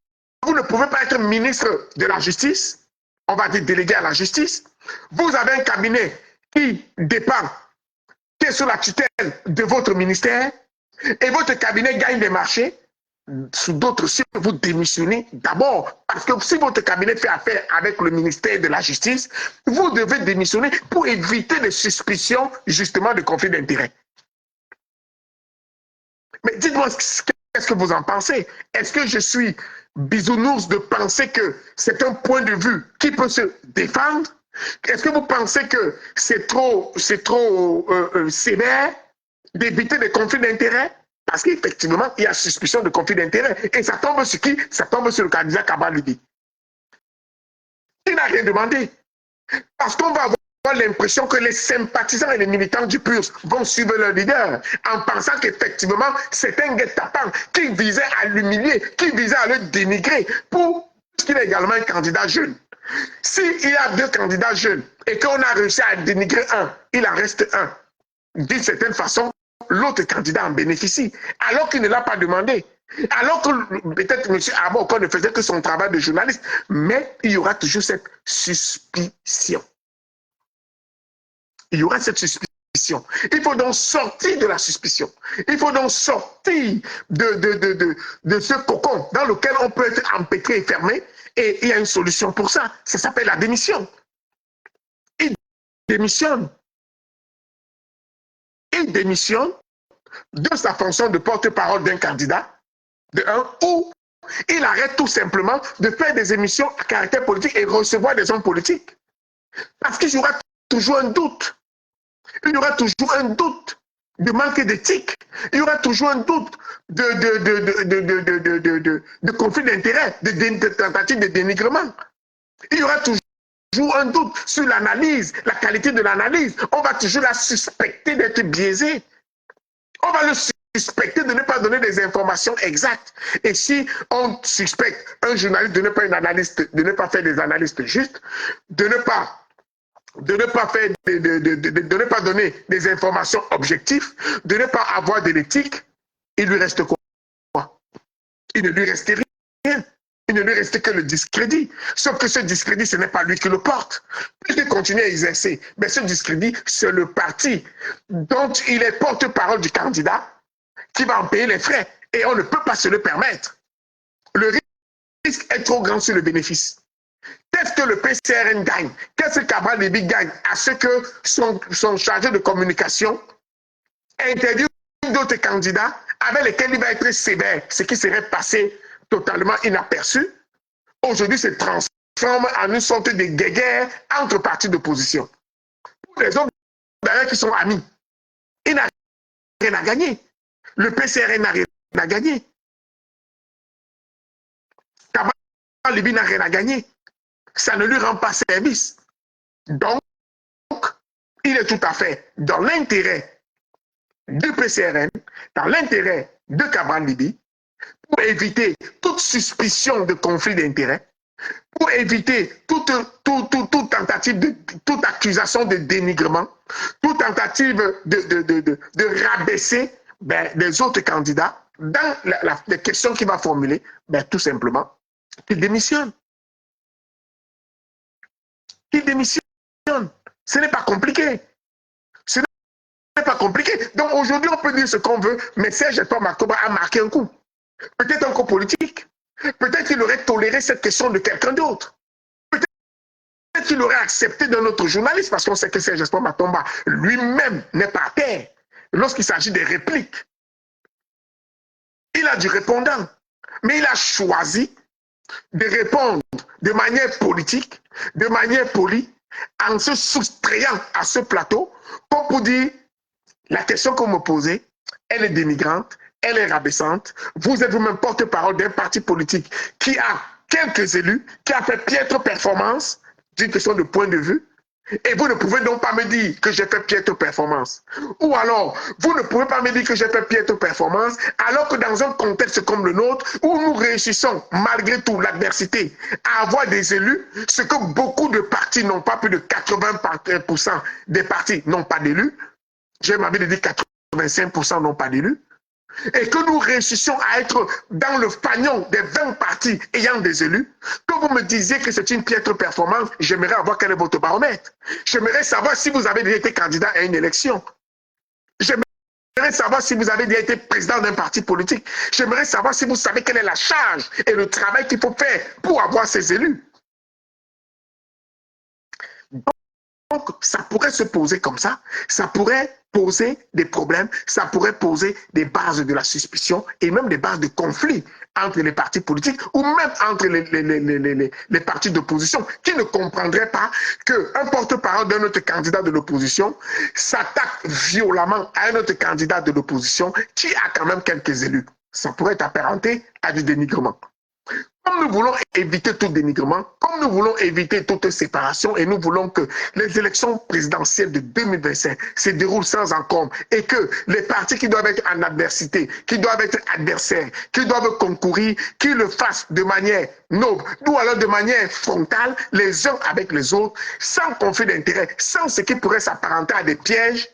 vous ne pouvez pas être ministre de la justice, on va dire délégué à la justice. Vous avez un cabinet qui dépend, qui est sous la tutelle de votre ministère, et votre cabinet gagne des marchés. Sous d'autres cieux, vous démissionnez d'abord, parce que si votre cabinet fait affaire avec le ministère de la Justice, vous devez démissionner pour éviter des suspicions justement de conflit d'intérêts. Mais dites-moi, qu'est-ce que vous en pensez? Est-ce que je suis bisounours de penser que c'est un point de vue qui peut se défendre? Est-ce que vous pensez que c'est trop sévère d'éviter des conflits d'intérêts? Parce qu'effectivement, il y a suspicion de conflit d'intérêts. Et ça tombe sur qui? Ça tombe sur le candidat Kabra Libi. Il n'a rien demandé. Parce qu'on va avoir l'impression que les sympathisants et les militants du PUR vont suivre leur leader en pensant qu'effectivement, c'est un guet-apens qui visait à l'humilier, qui visait à le dénigrer pour qu'il est également un candidat jeune. S'il y a deux candidats jeunes et qu'on a réussi à dénigrer un, il en reste un. D'une certaine façon, l'autre candidat en bénéficie, alors qu'il ne l'a pas demandé. Alors que peut-être M. Aboko ne faisait que son travail de journaliste, mais il y aura toujours cette suspicion. Il y aura cette suspicion. Il faut donc sortir de la suspicion. Il faut donc sortir de ce cocon dans lequel on peut être empêtré et fermé, et il y a une solution pour ça. Ça s'appelle la démission. Il démissionne. Il démissionne de sa fonction de porte-parole d'un candidat, ou il arrête tout simplement de faire des émissions à caractère politique et recevoir des hommes politiques. Parce qu'il y aura toujours un doute. Il y aura toujours un doute de manque d'éthique. Il y aura toujours un doute de conflit d'intérêts, de tentative de dénigrement. Il y aura toujours un doute sur l'analyse, la qualité de l'analyse. On va toujours la suspecter d'être biaisée. On va le suspecter de ne pas donner des informations exactes. Et si on suspecte un journaliste de ne pas, de ne pas faire des analyses justes, de ne pas donner des informations objectives, de ne pas avoir de l'éthique, il lui reste quoi? Il ne lui restait rien. Il ne lui restait que le discrédit. Sauf que ce discrédit, ce n'est pas lui qui le porte. Il continue à exercer. Mais ce discrédit, c'est le parti dont il est porte-parole du candidat qui va en payer les frais. Et on ne peut pas se le permettre. Le risque est trop grand sur le bénéfice. Qu'est-ce que le PCRN gagne? Qu'est-ce que Cabral Libby gagne à ce que son chargé de communication interviewe d'autres candidats avec lesquels il va être sévère, ce qui serait passé totalement inaperçu, aujourd'hui se transforme en une sorte de guéguerre entre partis d'opposition. Pour les autres, d'ailleurs, qui sont amis, il n'a rien à gagner. Le PCRN n'a rien à gagner. Cabral Libby n'a rien à gagner. Ça ne lui rend pas service. Donc, il est tout à fait dans l'intérêt du PCRN, dans l'intérêt de Cabral Libby, pour éviter toute suspicion de conflit d'intérêts, pour éviter toute tentative, toute accusation de dénigrement, toute tentative de rabaisser les autres candidats dans les questions qu'il va formuler, tout simplement, qu'il démissionne. Qu'il démissionne. Ce n'est pas compliqué. Ce n'est pas compliqué. Donc aujourd'hui, on peut dire ce qu'on veut, mais Serge Makoba a marqué un coup. Peut-être un coup politique. Peut-être qu'il aurait toléré cette question de quelqu'un d'autre. Peut-être qu'il aurait accepté d'un autre journaliste, parce qu'on sait que Serge Matomba lui-même n'est pas à terre. Lorsqu'il s'agit des répliques, il a du répondant. Mais il a choisi de répondre de manière politique, de manière polie, en se soustrayant à ce plateau, comme pour dire, la question que vous me posez, elle est dénigrante, elle est rabaissante. Vous êtes vous-même porte-parole d'un parti politique qui a quelques élus, qui a fait piètre performance d'une question de point de vue, et vous ne pouvez donc pas me dire que j'ai fait piètre performance. Ou alors, vous ne pouvez pas me dire que j'ai fait piètre performance, alors que dans un contexte comme le nôtre, où nous réussissons, malgré tout, l'adversité, à avoir des élus, ce que beaucoup de partis n'ont pas, plus de 80% des partis n'ont pas d'élus, j'ai envie de dire 85% n'ont pas d'élus, et que nous réussissions à être dans le panion des 20 partis ayant des élus, que vous me disiez que c'est une piètre performance, j'aimerais avoir quel est votre baromètre. J'aimerais savoir si vous avez déjà été candidat à une élection. J'aimerais savoir si vous avez déjà été président d'un parti politique. J'aimerais savoir si vous savez quelle est la charge et le travail qu'il faut faire pour avoir ces élus. Donc, ça pourrait se poser comme ça, ça pourrait poser des problèmes, ça pourrait poser des bases de la suspicion et même des bases de conflit entre les partis politiques ou même entre les partis d'opposition qui ne comprendraient pas qu'un porte-parole d'un autre candidat de l'opposition s'attaque violemment à un autre candidat de l'opposition qui a quand même quelques élus. Ça pourrait être apparenté à du dénigrement. Comme nous voulons éviter tout dénigrement, comme nous voulons éviter toute séparation et nous voulons que les élections présidentielles de 2025 se déroulent sans encombre et que les partis qui doivent être en adversité, qui doivent être adversaires, qui doivent concourir, qu'ils le fassent de manière noble ou alors de manière frontale, les uns avec les autres, sans conflit d'intérêt, sans ce qui pourrait s'apparenter à des pièges,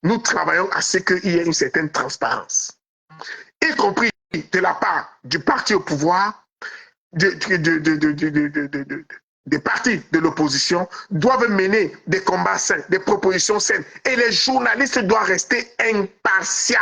nous travaillons à ce qu'il y ait une certaine transparence, y compris de la part du parti au pouvoir, des partis de l'opposition, doivent mener des combats sains, des propositions saines. Et les journalistes doivent rester impartiaux.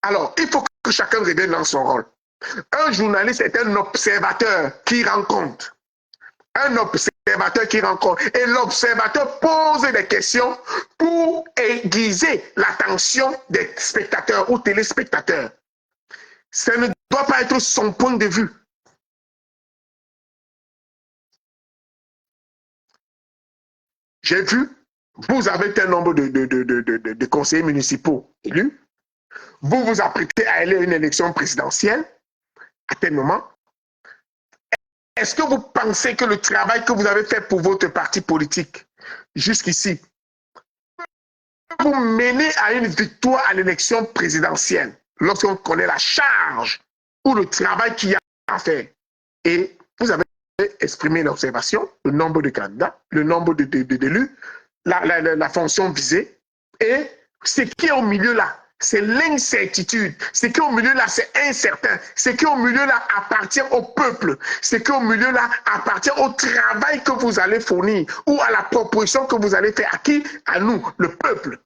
Alors, il faut que chacun revienne dans son rôle. Un journaliste est un observateur qui rencontre. Un observateur qui rencontre. Et l'observateur pose des questions pour aiguiser l'attention des spectateurs ou téléspectateurs. Ça ne doit pas être son point de vue. J'ai vu, vous avez un nombre de conseillers municipaux élus. Vous vous apprêtez à aller à une élection présidentielle, à tel moment. Est-ce que vous pensez que le travail que vous avez fait pour votre parti politique jusqu'ici vous mener à une victoire à l'élection présidentielle lorsqu'on connaît la charge ou le travail qu'il y a à faire. Et vous avez exprimé l'observation, le nombre de candidats, le nombre d'élus, la fonction visée. Et ce qui est au milieu là, c'est l'incertitude. Ce qui est au milieu là, c'est incertain. Ce qui est au milieu là appartient au peuple. Ce qui est au milieu là appartient au travail que vous allez fournir ou à la proposition que vous allez faire. À qui? À nous, le peuple.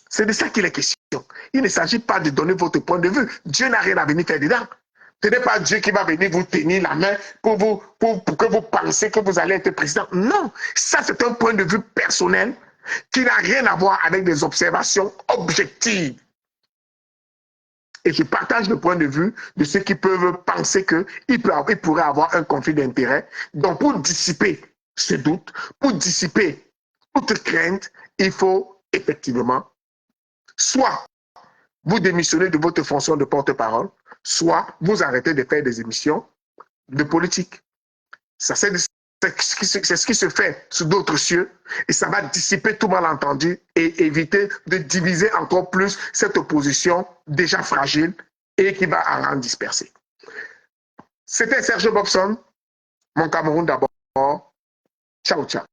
C'est de ça qu'il est question. Il ne s'agit pas de donner votre point de vue. Dieu n'a rien à venir faire dedans. Ce n'est pas Dieu qui va venir vous tenir la main pour que vous pensez que vous allez être président. Non, ça c'est un point de vue personnel qui n'a rien à voir avec des observations objectives. Et je partage le point de vue de ceux qui peuvent penser qu'il pourrait avoir un conflit d'intérêts. Donc pour dissiper ce doute, pour dissiper toute crainte, il faut effectivement soit vous démissionnez de votre fonction de porte-parole, soit vous arrêtez de faire des émissions de politique. Ça, c'est ce qui se fait sous d'autres cieux et ça va dissiper tout malentendu et éviter de diviser encore plus cette opposition déjà fragile et qui va en rendre dispersée. C'était Serge Bobson, mon Cameroun d'abord. Ciao, ciao.